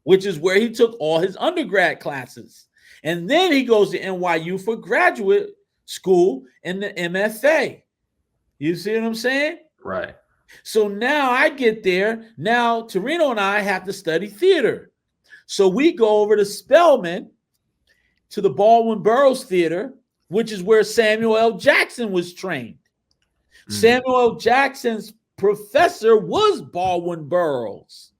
which is where he took all his undergrad classes. And then he goes to NYU for graduate school in the MFA. You see what I'm saying? Right. So now I get there. Now Torrino and I have to study theater. So we go over to Spelman to the Baldwin Burroughs Theater, which is where Samuel L. Jackson was trained. Samuel L. Jackson's professor was Baldwin Burroughs.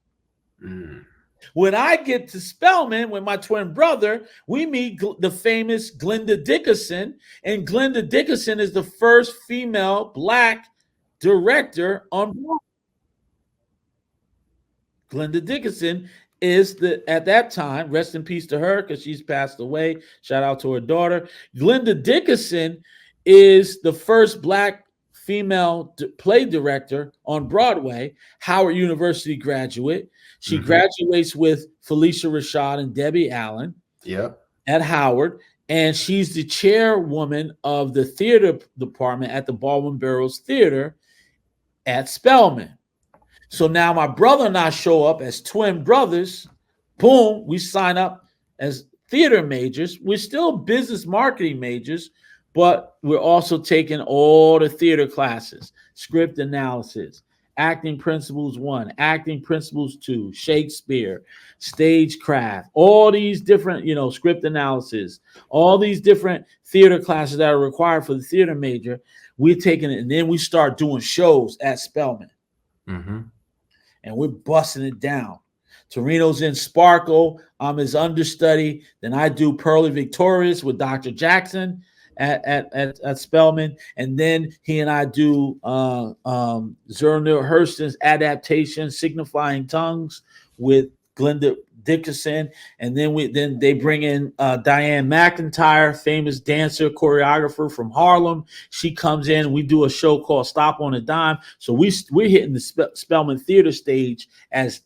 When I get to Spelman with my twin brother, we meet the famous Glenda Dickinson, and Glenda Dickinson is the first female Black director on Broadway. Glenda Dickinson is at that time, rest in peace to her because she's passed away. Shout out to her daughter. Glenda Dickinson is the first Black female play director on Broadway, Howard University graduate. She graduates with Felicia Rashad and Debbie Allen at Howard, and she's the chairwoman of the theater department at the Baldwin Burroughs Theater at Spelman. So now my brother and I show up as twin brothers. Boom, we sign up as theater majors. We're still business marketing majors, but we're also taking all the theater classes, script analysis, acting principles 1, acting principles 2, Shakespeare, stagecraft, all these different, script analysis, all these different theater classes that are required for the theater major. We're taking it, and then we start doing shows at Spelman. And we're busting it down. Torino's in Sparkle. I'm his understudy. Then I do Pearly Victorious with Dr. Jackson at Spelman. And then he and I do Zora Neale Hurston's adaptation, Signifying Tongues, with Glenda Dickinson. And then they bring in Diane McIntyre, famous dancer, choreographer from Harlem. She comes in. We do a show called Stop on a Dime. So we're hitting the Spelman Theater stage as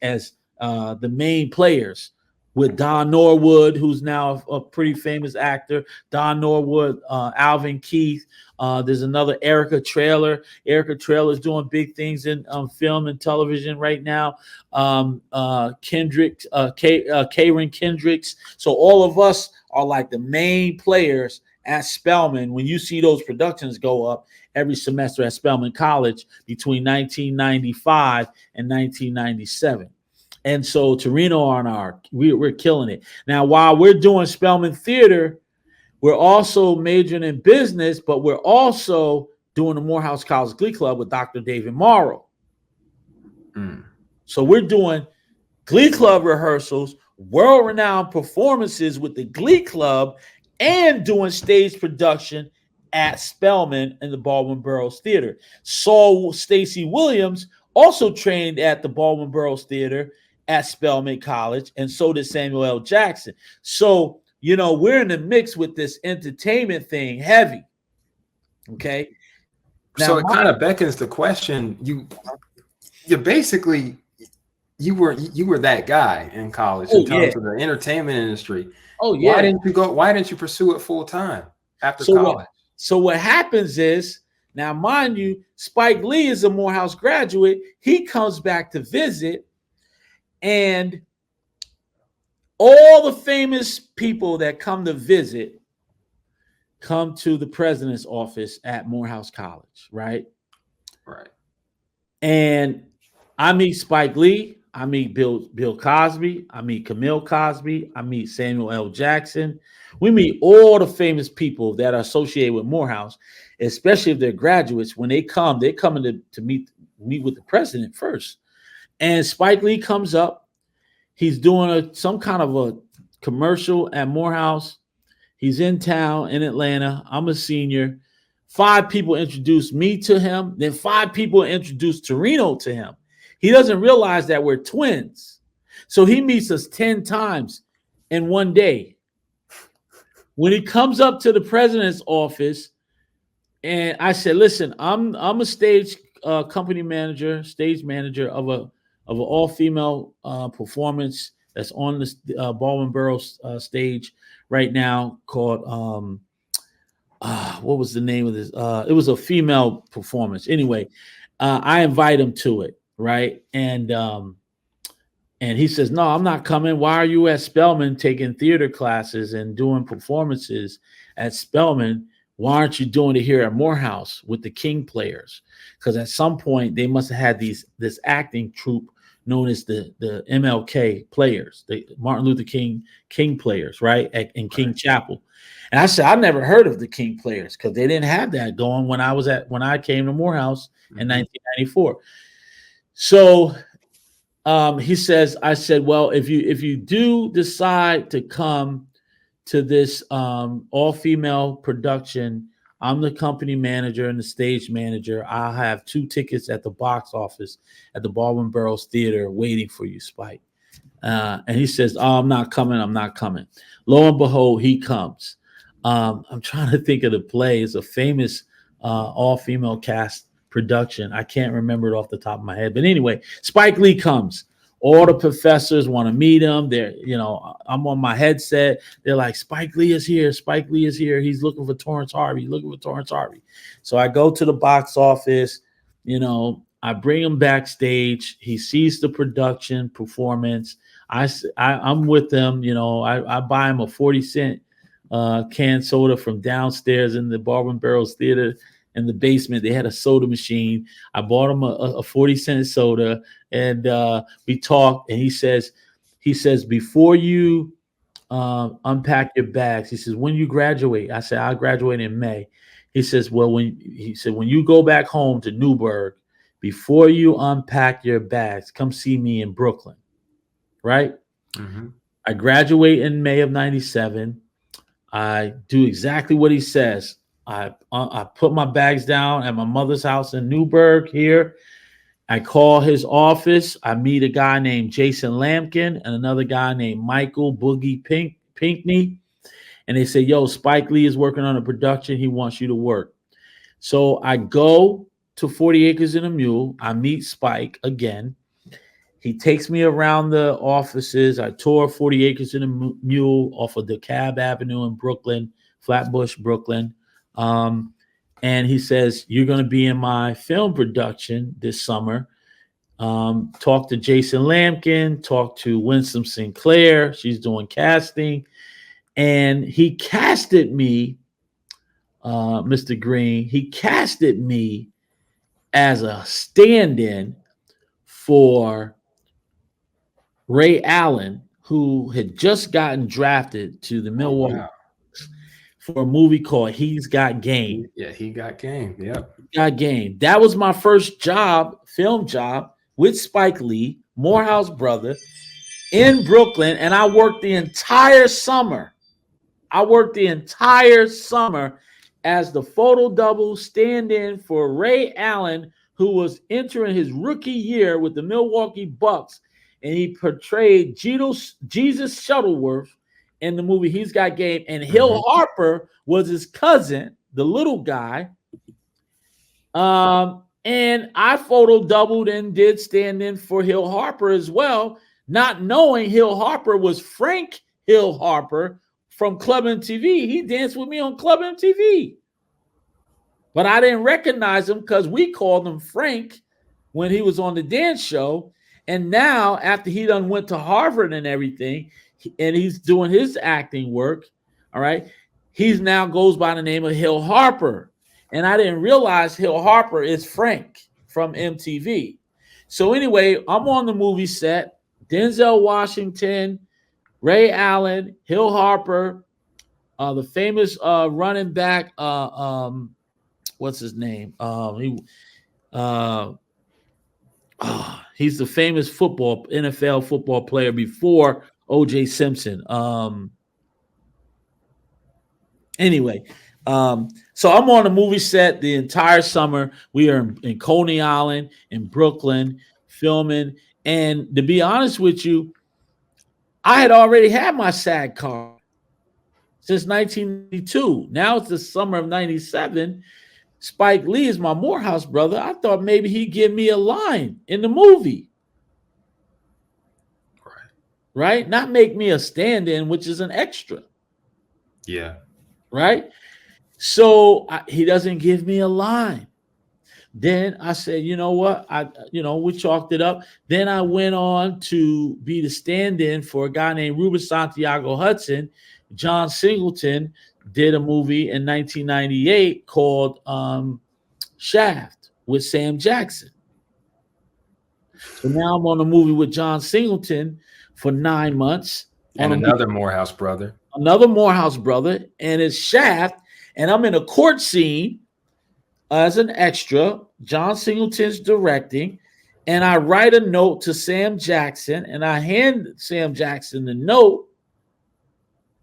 the main players, with Don Norwood, who's now a pretty famous actor. Don Norwood, Alvin Keith. There's another Erica Traylor. Erica Traylor is doing big things in film and television right now. Kendricks, Karen Kendricks. So all of us are like the main players at Spelman. When you see those productions go up every semester at Spelman College between 1995 and 1997. And so Torino we're killing it. Now, while we're doing Spelman Theater, we're also majoring in business, but we're also doing the Morehouse College Glee Club with Dr. David Morrow. So we're doing Glee Club rehearsals, world-renowned performances with the Glee Club, and doing stage production at Spelman in the Baldwin Burroughs Theater. Saul Stacey Williams also trained at the Baldwin Burroughs Theater at Spelman College, and so did Samuel L. Jackson. So, you know, we're in the mix with this entertainment thing heavy. Okay. Now, so it kind of beckons the question, you basically you were that guy in college in terms of the entertainment industry. Oh yeah. Why didn't you pursue it full time after so college? So what happens is, now mind you, Spike Lee is a Morehouse graduate. He comes back to visit, and all the famous people that come to visit come to the president's office at Morehouse College, right? Right. And I meet Spike Lee, I meet Bill Cosby, I meet Camille Cosby, I meet Samuel L. Jackson. We meet all the famous people that are associated with Morehouse, especially if they're graduates. When they're coming to meet with the president first. And Spike Lee comes up. He's doing some kind of a commercial at Morehouse. He's in town in Atlanta. I'm a senior. 5 people introduced me to him. Then 5 people introduced Torrance to him. He doesn't realize that we're twins. So he meets us 10 times in one day. When he comes up to the president's office, and I said, listen, I'm a stage company manager, stage manager of an all-female performance that's on the Baldwin Burroughs stage right now called what was the name of this? It was a female performance. Anyway, I invite him to it, right? And he says, no, I'm not coming. Why are you at Spelman taking theater classes and doing performances at Spelman? Why aren't you doing it here at Morehouse with the King Players? Because at some point they must have had this acting troupe known as the MLK Players, the Martin Luther King Players, right? In King Chapel. And I said, I never heard of the King Players because they didn't have that going when I came to Morehouse in 1994. So he says, I said, well, if you do decide to come to this all-female production, I'm the company manager and the stage manager. I'll have 2 tickets at the box office at the Baldwin Burroughs Theater waiting for you, Spike. And he says, oh, I'm not coming. Lo and behold, he comes. I'm trying to think of the play. It's a famous all-female cast production. I can't remember it off the top of my head. But anyway, Spike Lee comes. All the professors want to meet him. I'm on my headset. They're like, Spike Lee is here. Spike Lee is here. He's looking for Torrance Harvey. So I go to the box office. I bring him backstage. He sees the production performance. I'm with him. I buy him a 40-cent canned soda from downstairs in the Baldwin Burroughs Theater. In the basement, they had a soda machine. I bought him a 40-cent soda, and we talked. And he says, before you unpack your bags, he says, when you graduate, I said, I'll graduate in May. He says, well, when you go back home to Newburgh, before you unpack your bags, come see me in Brooklyn, right? Mm-hmm. I graduate in May of '97. I do exactly what he says. I put my bags down at my mother's house in Newburgh here. I call his office. I meet a guy named Jason Lampkin and another guy named Michael Boogie Pinkney. And they say, yo, Spike Lee is working on a production. He wants you to work. So I go to 40 Acres and a Mule. I meet Spike again. He takes me around the offices. I tour 40 Acres and a Mule off of DeKalb Avenue in Brooklyn, Flatbush, Brooklyn. And he says, you're going to be in my film production this summer. Talk to Jason Lampkin, talk to Winsome Sinclair. She's doing casting. And he casted me, Mr. Green, he casted me as a stand-in for Ray Allen, who had just gotten drafted to the Milwaukee for a movie called He's Got Game. Yeah, He Got Game. Yep. Got Game. That was my first film job with Spike Lee, Morehouse brother, in Brooklyn, and I worked the entire summer. as the photo double stand-in for Ray Allen, who was entering his rookie year with the Milwaukee Bucks, and he portrayed Jesus Shuttleworth in the movie He's Got Game, and Hill Harper was his cousin, the little guy. And I photo doubled and did stand in for Hill Harper as well, not knowing Hill Harper was Frank Hill Harper from Club MTV. He danced with me on Club MTV. But I didn't recognize him because we called him Frank when he was on the dance show. And now, after he done went to Harvard and everything, and he's doing his acting work, all right, he's now goes by the name of Hill Harper. And I didn't realize Hill Harper is Frank from MTV. So anyway, I'm on the movie set. Denzel Washington, Ray Allen, Hill Harper, the famous running back, what's his name? He's the famous NFL football player before O.J. Simpson. Anyway, so I'm on the movie set the entire summer. We are in Coney Island, in Brooklyn, filming. And to be honest with you, I had already had my SAG card since 1992. Now it's the summer of 97. Spike Lee is my Morehouse brother. I thought maybe he'd give me a line in the movie. Right? Not make me a stand-in, which is an extra. Yeah. Right? So he doesn't give me a line. Then I said, you know what? We chalked it up. Then I went on to be the stand-in for a guy named Ruben Santiago Hudson. John Singleton did a movie in 1998 called Shaft with Sam Jackson. So now I'm on a movie with John Singleton for 9 months. And another Morehouse brother. Another Morehouse brother, and it's Shaft. And I'm in a court scene as an extra. John Singleton's directing, and I write a note to Sam Jackson, and I hand Sam Jackson the note,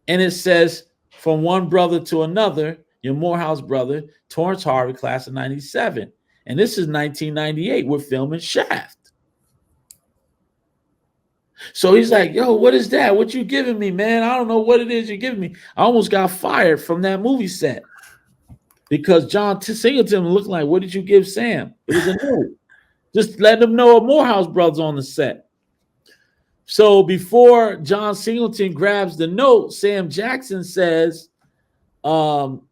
and it says, from one brother to another, your Morehouse brother, Torrance Harvey, class of 97. And this is 1998. We're filming Shaft. So he's like, yo, what is that? What you giving me, man? I don't know what it is you're giving me. I almost got fired from that movie set because John Singleton looked like, what did you give Sam? It was a note. Just letting them know a Morehouse brother's on the set. So before John Singleton grabs the note, Sam Jackson says, yo,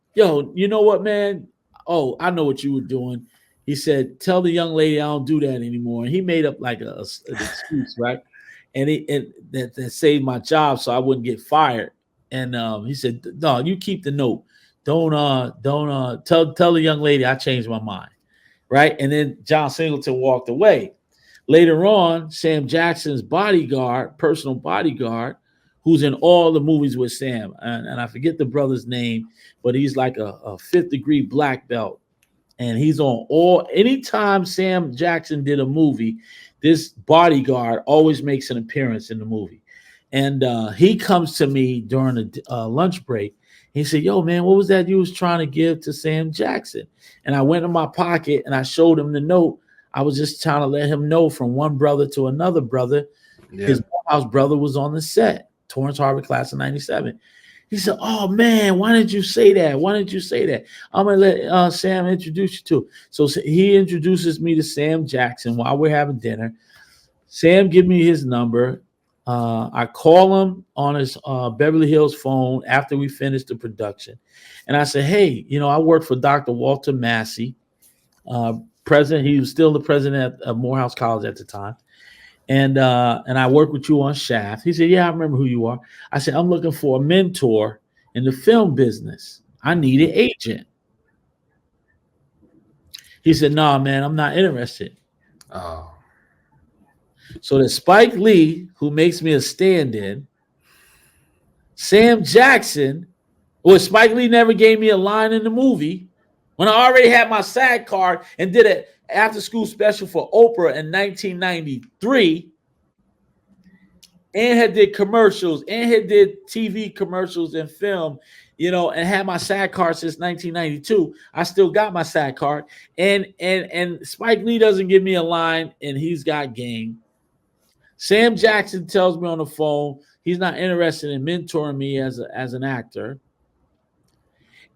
you know what, man? Oh, I know what you were doing. He said, tell the young lady I don't do that anymore. And he made up like an excuse, right? And that saved my job so I wouldn't get fired. And he said, no, you keep the note. Don't tell the young lady I changed my mind. Right. And then John Singleton walked away. Later on, Sam Jackson's bodyguard, personal bodyguard, who's in all the movies with Sam, and I forget the brother's name, but he's like a fifth degree black belt. And he's on anytime Sam Jackson did a movie, this bodyguard always makes an appearance in the movie. And he comes to me during the lunch break. He said, yo, man, what was that you was trying to give to Sam Jackson? And I went in my pocket and I showed him the note. I was just trying to let him know from one brother to another brother. Yeah. His house brother was on the set, Torrance Harvey, class of 97. He said, oh, man, why didn't you say that? Why didn't you say that? I'm going to let Sam introduce you to. So he introduces me to Sam Jackson while we're having dinner. Sam give me his number. I call him on his Beverly Hills phone after we finished the production. And I said, hey, I work for Dr. Walter Massey, president. He was still the president of Morehouse College at the time. And I work with you on Shaft. He said, yeah, I remember who you are. I said, I'm looking for a mentor in the film business. I need an agent. He said, nah, man, I'm not interested. Oh. So that Spike Lee, who makes me a stand-in, Sam Jackson, Spike Lee never gave me a line in the movie when I already had my SAG card and did an after-school special for Oprah in 1993. and had did commercials and had did TV commercials and film, and had my SAG card since 1992. I still got my SAG card, and Spike Lee doesn't give me a line, and he's got game. Sam Jackson tells me on the phone he's not interested in mentoring me as an actor.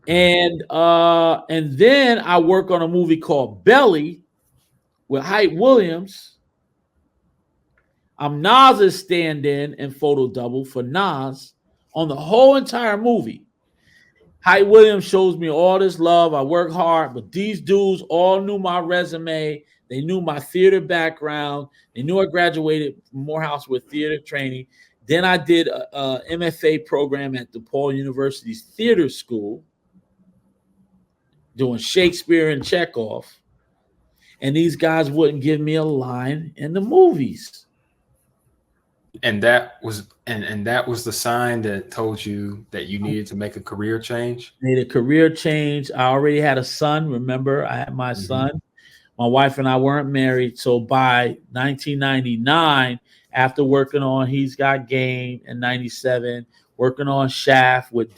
And then I work on a movie called Belly with Hype Williams. I'm Nas's stand-in and photo double for Nas on the whole entire movie. Hype Williams shows me all this love. I work hard, but these dudes all knew my resume. They knew my theater background. They knew I graduated from Morehouse with theater training. Then I did a MFA program at DePaul University's theater school, doing Shakespeare and Chekhov. And these guys wouldn't give me a line in the movies. And that was the sign that told you that you needed to make a career change? Made a career change. I already had a son. Remember, I had my son. My wife and I weren't married. So by 1999, after working on He's Got Game in 97, working on Shaft with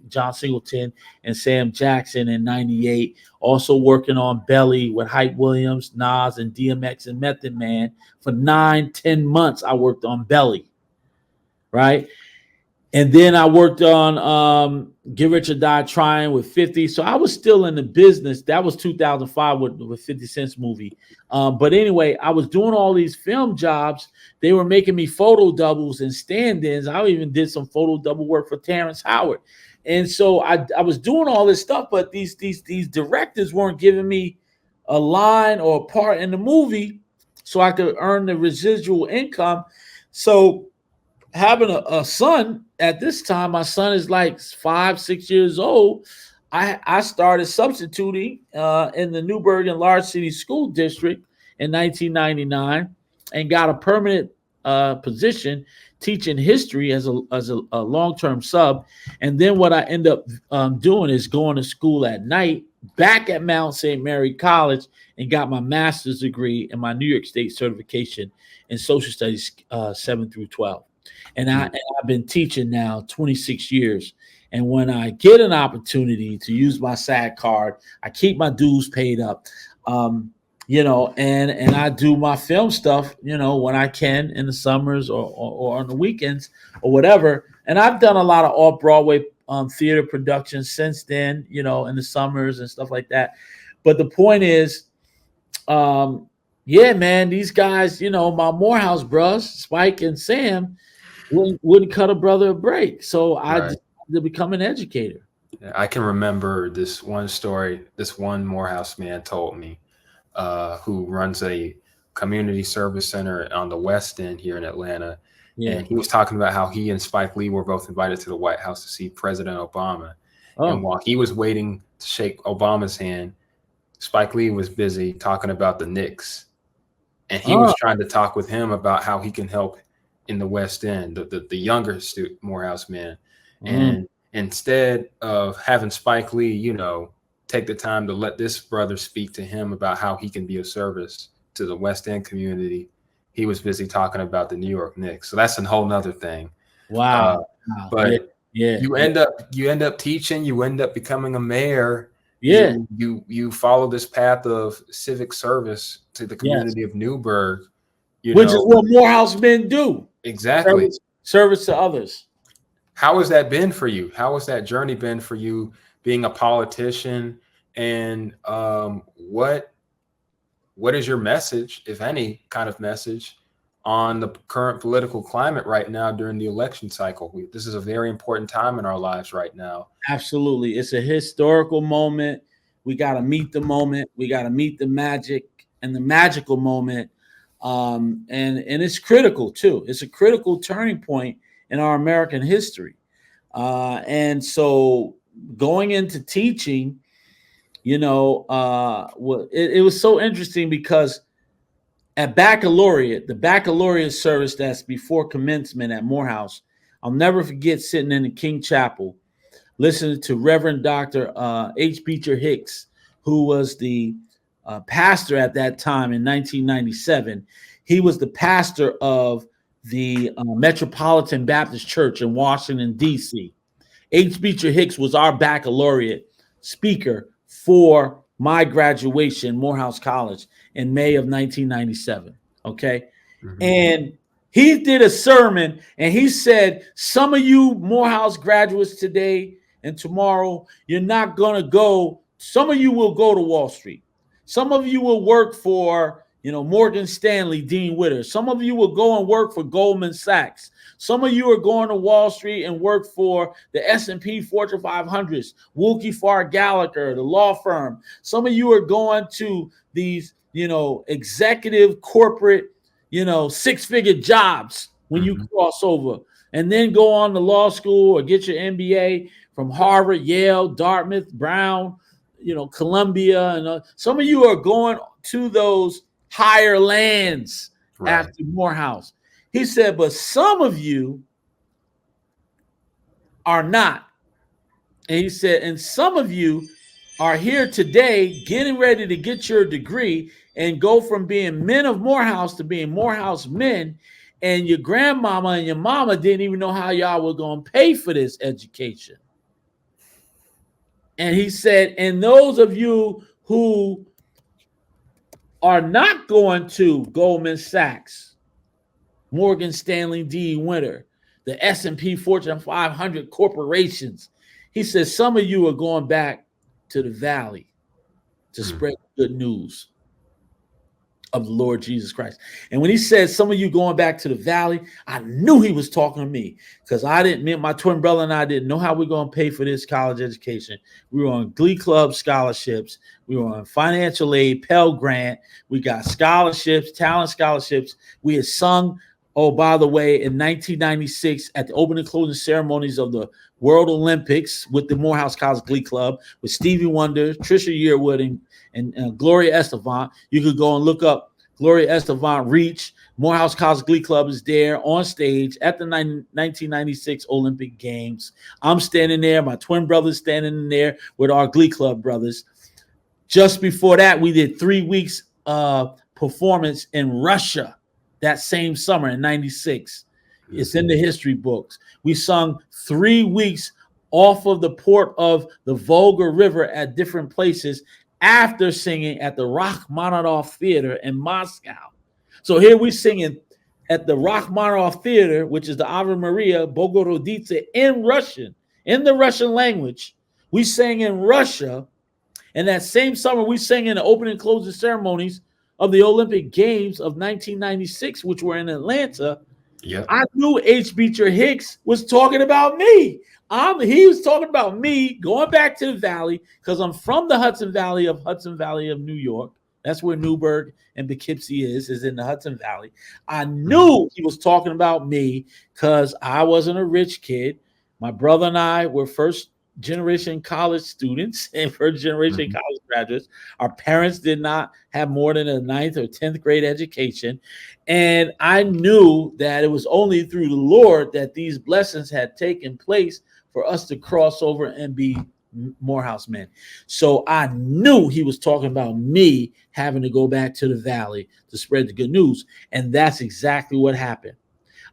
John Singleton and Sam Jackson in 98, also working on Belly with Hype Williams, Nas, and DMX and Method Man. For 9-10 months, I worked on Belly, right? And then I worked on Get Rich or Die Trying with 50. So I was still in the business. That was 2005 with 50 Cent's movie. But anyway, I was doing all these film jobs. They were making me photo doubles and stand-ins. I even did some photo double work for Terrence Howard. And so I was doing all this stuff, but these directors weren't giving me a line or a part in the movie so I could earn the residual income. So having a son at this time, my son is like 5-6 years old. I started substituting in the Newburgh and Large City School District in 1999 and got a permanent position teaching history as a long-term sub. And then what I end up doing is going to school at night back at Mount St. Mary College and got my master's degree and my New York State certification in social studies 7 through 12. And I've been teaching now 26 years. And when I get an opportunity to use my SAG card, I keep my dues paid up, and I do my film stuff, when I can in the summers or on the weekends or whatever. And I've done a lot of off-Broadway theater productions since then, in the summers and stuff like that. But the point is, yeah, man, these guys, my Morehouse bros, Spike and Sam, wouldn't cut a brother a break. So I decided to become an educator. Yeah, I can remember this one story this one Morehouse man told me, who runs a community service center on the West End here in Atlanta. Yeah. And he was talking about how he and Spike Lee were both invited to the White House to see President Obama. Oh. And while he was waiting to shake Obama's hand, Spike Lee was busy talking about the Knicks. And he was trying to talk with him about how he can help in the West End, the younger Morehouse man. And instead of having Spike Lee, take the time to let this brother speak to him about how he can be of service to the West End community, he was busy talking about the New York Knicks. So that's a whole nother thing. Wow. But you end up teaching, you end up becoming a mayor. Yeah. You follow this path of civic service to the community of Newburgh. Which is what Morehouse men do. Exactly. Service to others. How has that been for you? How has that journey been for you being a politician? And what is your message, if any kind of message, on the current political climate right now during the election cycle? This is a very important time in our lives right now. Absolutely. It's a historical moment. We got to meet the moment. We got to meet the magic and the magical moment. And it's critical too. It's a critical turning point in our American history. And so going into teaching, it was so interesting because at baccalaureate, the baccalaureate service that's before commencement at Morehouse, I'll never forget sitting in the King Chapel, listening to Reverend Dr. H. Beecher Hicks, who was the pastor at that time in 1997. He was the pastor of the Metropolitan Baptist Church in Washington, D.C. H. Beecher Hicks was our baccalaureate speaker for my graduation, Morehouse College, in May of 1997. Okay. Mhm. And he did a sermon and he said, some of you Morehouse graduates today and tomorrow, you're not going to go. Some of you will go to Wall Street. Some of you will work for, Morgan Stanley, Dean Witter. Some of you will go and work for Goldman Sachs. Some of you are going to Wall Street and work for the S&P Fortune 500s, Wilkie Farr Gallagher, the law firm. Some of you are going to these, executive corporate, six-figure jobs when you cross over, and then go on to law school or get your MBA from Harvard, Yale, Dartmouth, Brown, Columbia. And some of you are going to those higher lands after Morehouse. He said, but some of you are not. And he said, and some of you are here today getting ready to get your degree and go from being men of Morehouse to being Morehouse men. And your grandmama and your mama didn't even know how y'all were going to pay for this education. And he said, and those of you who are not going to Goldman Sachs, Morgan Stanley, Dean Witter, the S&P Fortune 500 corporations, he says some of you are going back to the valley to spread good news of the Lord Jesus Christ. And when he said some of you going back to the valley, I knew he was talking to me, because my twin brother and I didn't know how we're going to pay for this college education. We were on Glee Club scholarships. We were on financial aid, Pell Grant. We got scholarships, talent scholarships. We had sung, oh, by the way, in 1996 at the opening and closing ceremonies of the World Olympics with the Morehouse College Glee Club with Stevie Wonder, Trisha Yearwood, and Gloria Estefan. You could go and look up Gloria Estefan Reach. Morehouse College Glee Club is there on stage at the 1996 Olympic Games. I'm standing there. My twin brother's standing there with our Glee Club brothers. Just before that, we did 3 weeks performance in Russia that same summer in 96. It's in the history books. We sung 3 weeks off of the port of the Volga River at different places after singing at the Rachmaninoff Theater in Moscow. So here we're singing at the Rachmaninoff Theater, which is the Ave Maria Bogorodice in Russian, in the Russian language. We sang in Russia. And that same summer, we sang in the opening and closing ceremonies of the Olympic Games of 1996, which were in Atlanta. Yep. I knew H. Beecher Hicks was talking about me. He was talking about me going back to the Valley, because I'm from the Hudson Valley of New York. That's where Newburgh and Poughkeepsie is in the Hudson Valley. I knew he was talking about me because I wasn't a rich kid. My brother and I were first generation college students and first generation college graduates. Our parents did not have more than a 9th or 10th grade education. And I knew that it was only through the Lord that these blessings had taken place for us to cross over and be Morehouse men. So I knew he was talking about me having to go back to the Valley to spread the good news. And that's exactly what happened.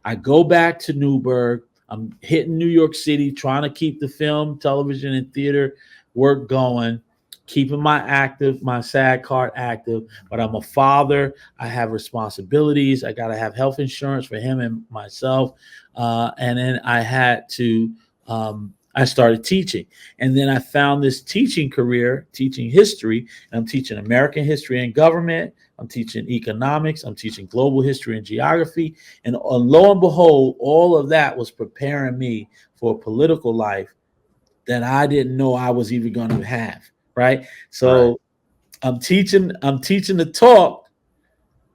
I go back to Newburgh. I'm hitting New York City, trying to keep the film, television, and theater work going, keeping my SAG card active. But I'm a father. I have responsibilities. I got to have health insurance for him and myself. And then I had to, I started teaching. And then I found this teaching career, teaching history. And I'm teaching American history and government. I'm teaching economics. I'm teaching global history and geography. And lo and behold, all of that was preparing me for a political life that I didn't know I was even going to have. Right. So I'm teaching the talk.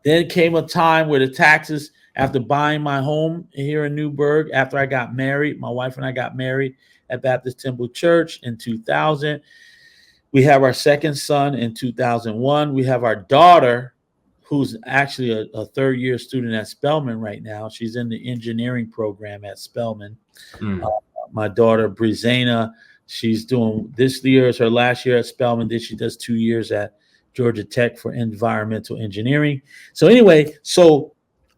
Then came a time where the taxes, after buying my home here in Newburgh, after I got married, my wife and I got married at Baptist Temple Church in 2000. We have our second son in 2001. We have our daughter, who's actually a third-year student at Spelman right now. She's in the engineering program at Spelman. My daughter, Brizana, she's doing, this year is her last year at Spelman. Then she does 2 years at Georgia Tech for environmental engineering. So anyway, so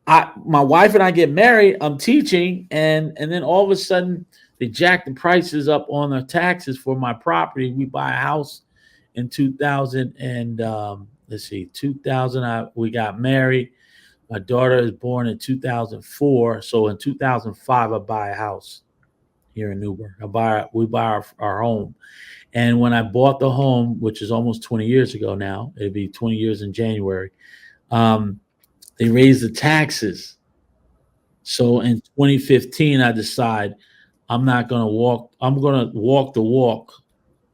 my wife and I get married. I'm teaching, and then all of a sudden they jack the prices up on the taxes for my property. We buy a house in 2000 and let's see, 2000. We got married. My daughter is born in 2004. So in 2005, I buy a house here in Newburgh. We buy our home. And when I bought the home, which is almost 20 years ago now, it'll be 20 years in January, they raised the taxes. So in 2015, I decide I'm going to walk the walk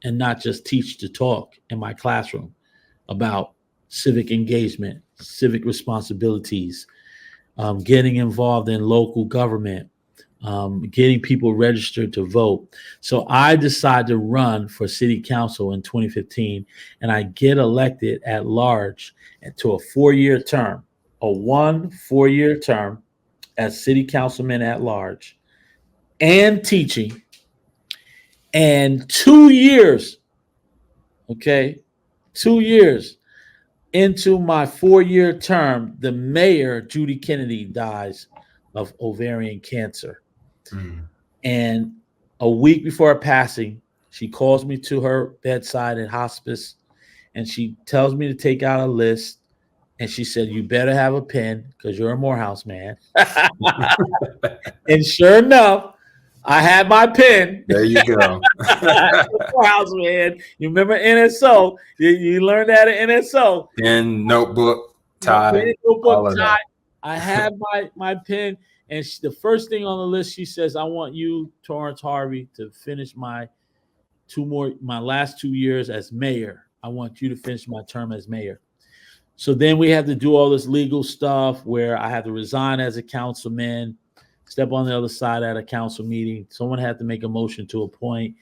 and not just teach the talk in my classroom about civic engagement, civic responsibilities, getting involved in local government, getting people registered to vote. So I decided to run for city council in 2015, and I get elected at large to a 4-year term, a 4-year term as city councilman at large and teaching. And 2 years, 2 years into my 4-year term, the mayor, Judy Kennedy, dies of ovarian cancer. And a week before her passing, she calls me to her bedside at hospice, and she tells me to take out a list. And she said, "You better have a pen because you're a Morehouse man." And sure enough, I had my pen. There you go. Morehouse man. You remember NSO? You learned that at NSO. Pen, notebook, tie, all of that. I had my pen. And the first thing on the list, she says, "I want you, Torrance Harvey, to finish my last 2 years as mayor. I want you to finish my term as mayor." So then we had to do all this legal stuff where I had to resign as a councilman, step on the other side at a council meeting. Someone had to make a motion to appoint,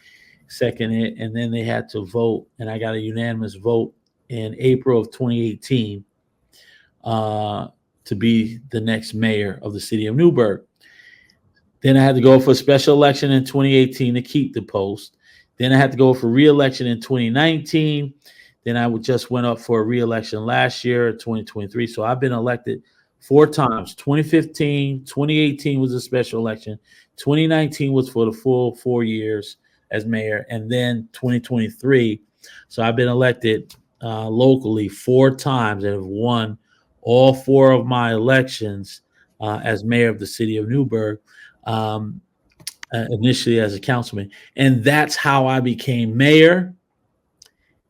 second it, and then they had to vote. And I got a unanimous vote in April of 2018. To be the next mayor of the city of Newburgh. Then I had to go for a special election in 2018 to keep the post. Then I had to go for re-election in 2019. Then I just went up for a re-election last year, 2023. So I've been elected 4 times. 2015, 2018 was a special election. 2019 was for the full 4 years as mayor. And then 2023. So I've been elected locally 4 times and have won all 4 of my elections as mayor of the city of Newburgh, initially as a councilman. And that's how I became mayor.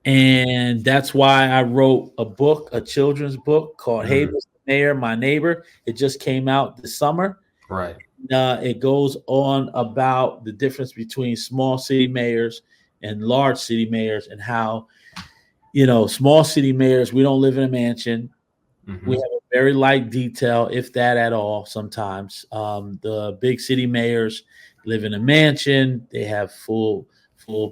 And that's why I wrote a children's book called Hey, Mr. Mayor, My Neighbor. It just came out this summer. Right. It goes on about the difference between small city mayors and large city mayors and how, small city mayors, we don't live in a mansion. We have a very light detail, if that at all, sometimes. The big city mayors live in a mansion. They have full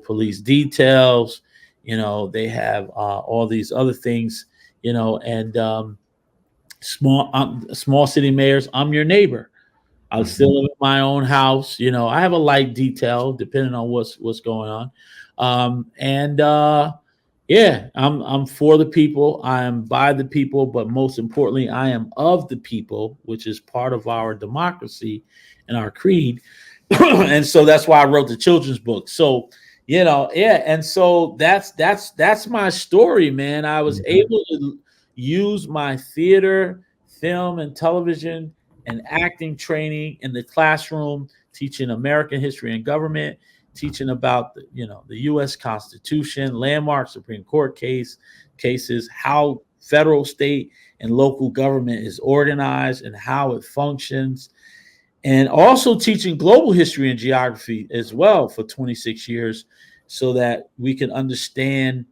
police details. They have all these other things, and small city mayors, I'm your neighbor. I still live in my own house. I have a light detail depending on what's going on. Yeah, I'm for the people. I am by the people, but most importantly, I am of the people, which is part of our democracy and our creed. And so that's why I wrote the children's book. So, and so that's my story, man. I was able to use my theater, film, and television and acting training in the classroom, teaching American history and government, teaching about the U.S. Constitution, landmark Supreme Court cases, how federal, state, and local government is organized and how it functions, and also teaching global history and geography as well for 26 years so that we can understand,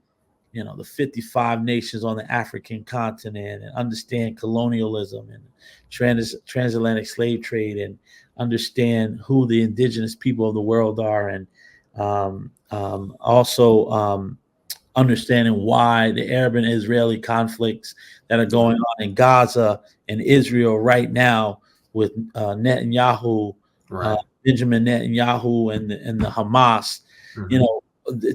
the 55 nations on the African continent and understand colonialism and transatlantic slave trade and understand who the indigenous people of the world are, and also understanding why the Arab and Israeli conflicts that are going on in Gaza and Israel right now with Netanyahu, right. Benjamin Netanyahu and the Hamas,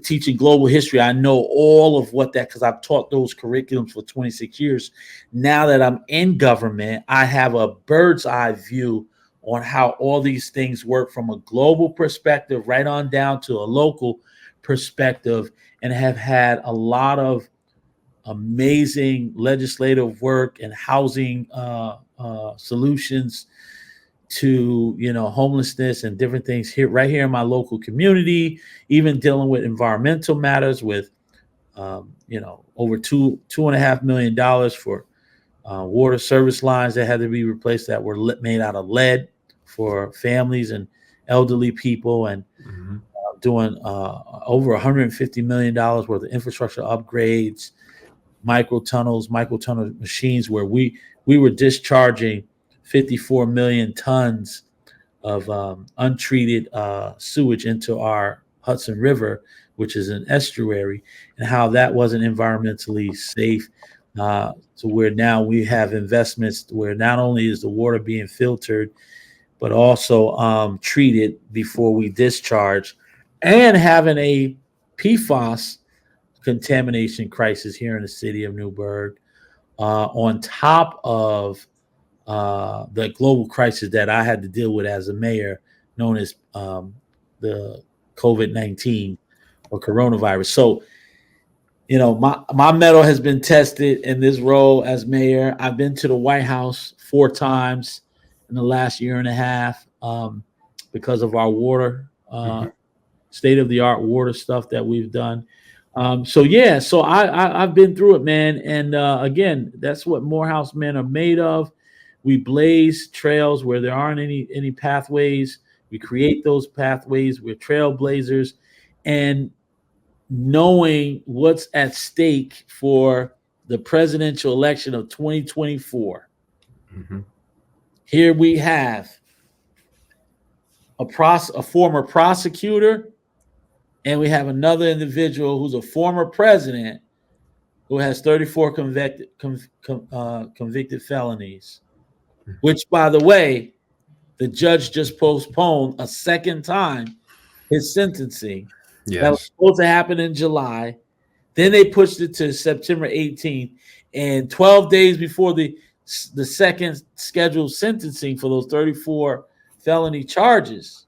teaching global history. I know all of what that, because I've taught those curriculums for 26 years. Now that I'm in government, I have a bird's eye view on how all these things work from a global perspective, right on down to a local perspective, and have had a lot of amazing legislative work and housing solutions to, homelessness and different things here, right here in my local community, even dealing with environmental matters with, over $2.5 million for water service lines that had to be replaced that were made out of lead for families and elderly people, and doing over $150 million worth of infrastructure upgrades, microtunnel machines, where we were discharging 54 million tons of untreated sewage into our Hudson River, which is an estuary, and how that wasn't environmentally safe. So where now we have investments where not only is the water being filtered, but also treated before we discharge, and having a PFAS contamination crisis here in the city of Newburgh, on top of the global crisis that I had to deal with as a mayor, known as the COVID-19 or coronavirus. So, my mettle has been tested in this role as mayor. I've been to the White House 4 times in the last year and a half because of our water, state-of-the-art water stuff that we've done. So I've been through it, man. And again, that's what Morehouse men are made of. We blaze trails where there aren't any pathways. We create those pathways. We're trailblazers. And knowing what's at stake for the presidential election of 2024, here we have a former prosecutor, and we have another individual who's a former president who has 34 convicted felonies, which, by the way, the judge just postponed a second time his sentencing. Yes. That was supposed to happen in July. Then they pushed it to September 18th. And 12 days before the second scheduled sentencing for those 34 felony charges,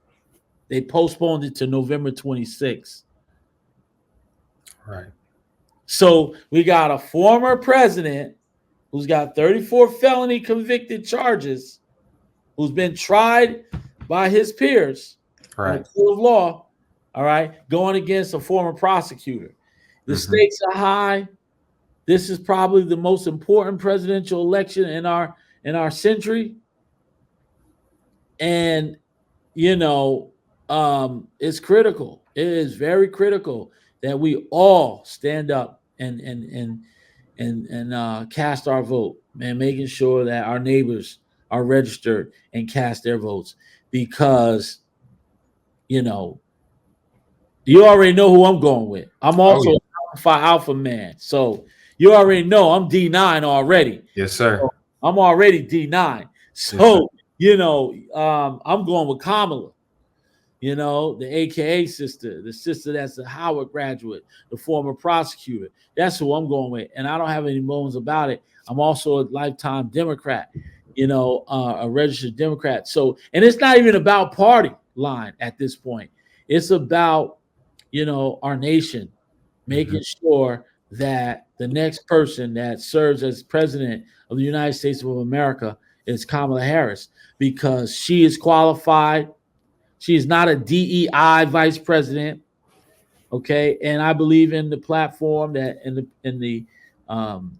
they postponed it to November 26th. Right. So we got a former president who's got 34 felony convicted charges, who's been tried by his peers in the court of law, all right, going against a former prosecutor. The stakes are high. This is probably the most important presidential election in our century. And it's critical. It is very critical that we all stand up and cast our vote, and making sure that our neighbors are registered and cast their votes, because you already know who I'm going with. I'm also alpha man, so you already know I'm D9 already. Yes, sir. So I'm already D9. So I'm going with Kamala. The AKA sister, the sister that's a Howard graduate, the former prosecutor. That's who I'm going with, and I don't have any bones about it. I'm also a lifetime Democrat, a registered Democrat. So, and it's not even about party line at this point. It's about, our nation, making sure that the next person that serves as president of the United States of America is Kamala Harris, because she is qualified. She is not a DEI vice president. Okay. And I believe in the platform that in the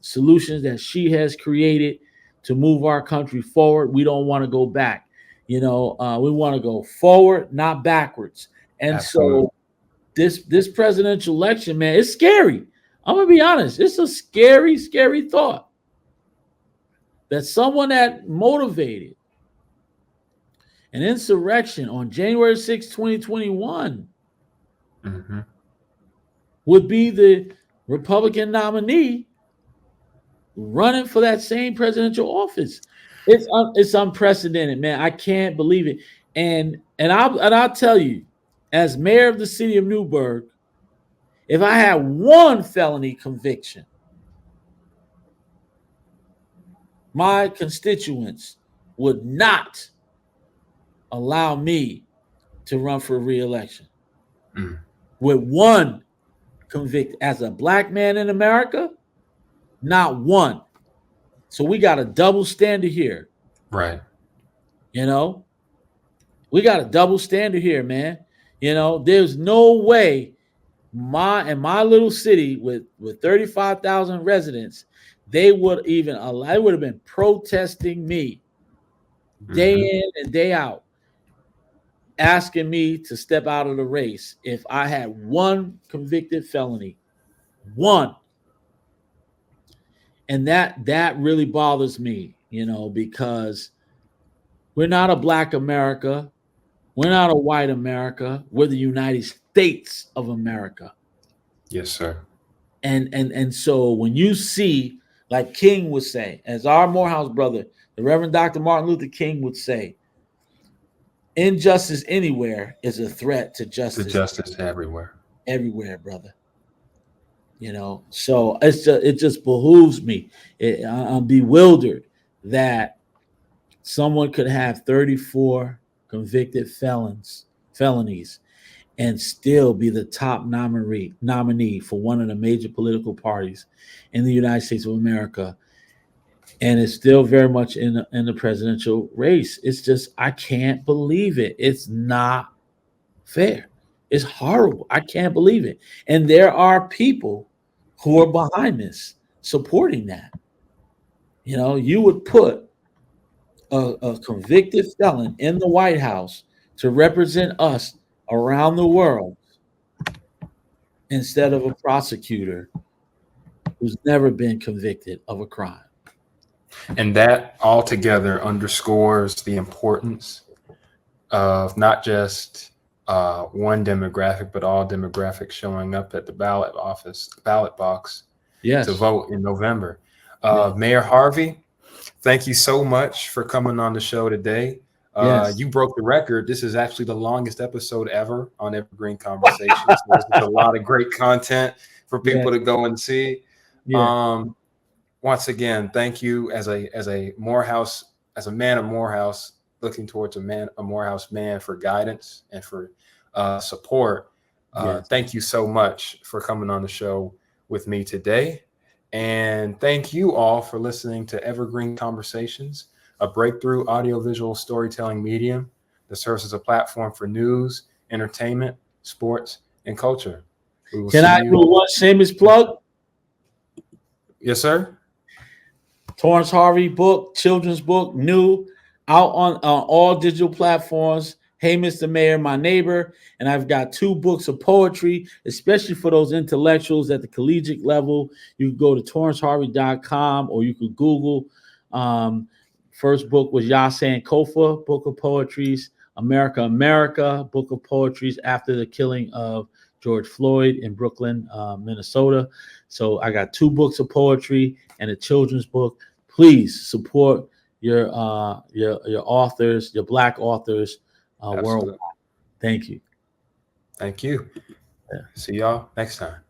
solutions that she has created to move our country forward. We don't want to go back. We want to go forward, not backwards. And Absolutely. So this presidential election, man, it's scary. I'm gonna be honest. It's a scary, scary thought that someone that motivated an insurrection on January 6, 2021 would be the Republican nominee running for that same presidential office. It's unprecedented, man. I can't believe it. And I'll tell you, as mayor of the city of Newburgh, If I had one felony conviction, my constituents would not allow me to run for re-election. Mm. With one convict as a black man in America, not one. So we got a double standard here. Right. You know, we got a double standard here, man. You know, there's no way in my little city with 35,000 residents, they would have been protesting me day in and day out, asking me to step out of the race if I had one convicted felony. One. And that really bothers me, you know, because we're not a black America. We're not a white America. We're the United States of America. Yes, sir. And so when you see, like King would say, as our Morehouse brother, the Reverend Dr. Martin Luther King would say, injustice anywhere is a threat to justice. The justice everywhere. Everywhere, brother. You know, so it just behooves me. I'm bewildered that someone could have 34 convicted felonies and still be the top nominee for one of the major political parties in the United States of America, and it's still very much in the presidential race. It's just, I can't believe it. It's not fair. It's horrible. I can't believe it. And there are people who are behind this, supporting that. You know, you would put a convicted felon in the White House to represent us around the world instead of a prosecutor who's never been convicted of a crime. And that altogether underscores the importance of not just one demographic, but all demographics showing up at the ballot box Yes. to vote in November. Mayor Harvey, thank you so much for coming on the show today. Yes. You broke the record. This is actually the longest episode ever on Evergreen Conversations. There's a lot of great content for people to go and see. Yeah. Once again, thank you as a man of Morehouse, looking towards a Morehouse man for guidance and for support. Thank you so much for coming on the show with me today. And thank you all for listening to Evergreen Conversations, a breakthrough audiovisual storytelling medium that serves as a platform for news, entertainment, sports, and culture. Can I do one shameless plug? Yes, sir. Torrance Harvey book, children's book, new, out on all digital platforms. Hey, Mr. Mayor, My Neighbor. And I've got 2 books of poetry, especially for those intellectuals at the collegiate level. You can go to torranceharvey.com, or you could Google. First book was Yasin Kofa, Book of Poetries, America, America, Book of Poetries after the killing of George Floyd in Brooklyn, Minnesota. So I got 2 books of poetry and a children's book. Please support your authors, your Black authors worldwide. Thank you. Thank you. Yeah. See y'all next time.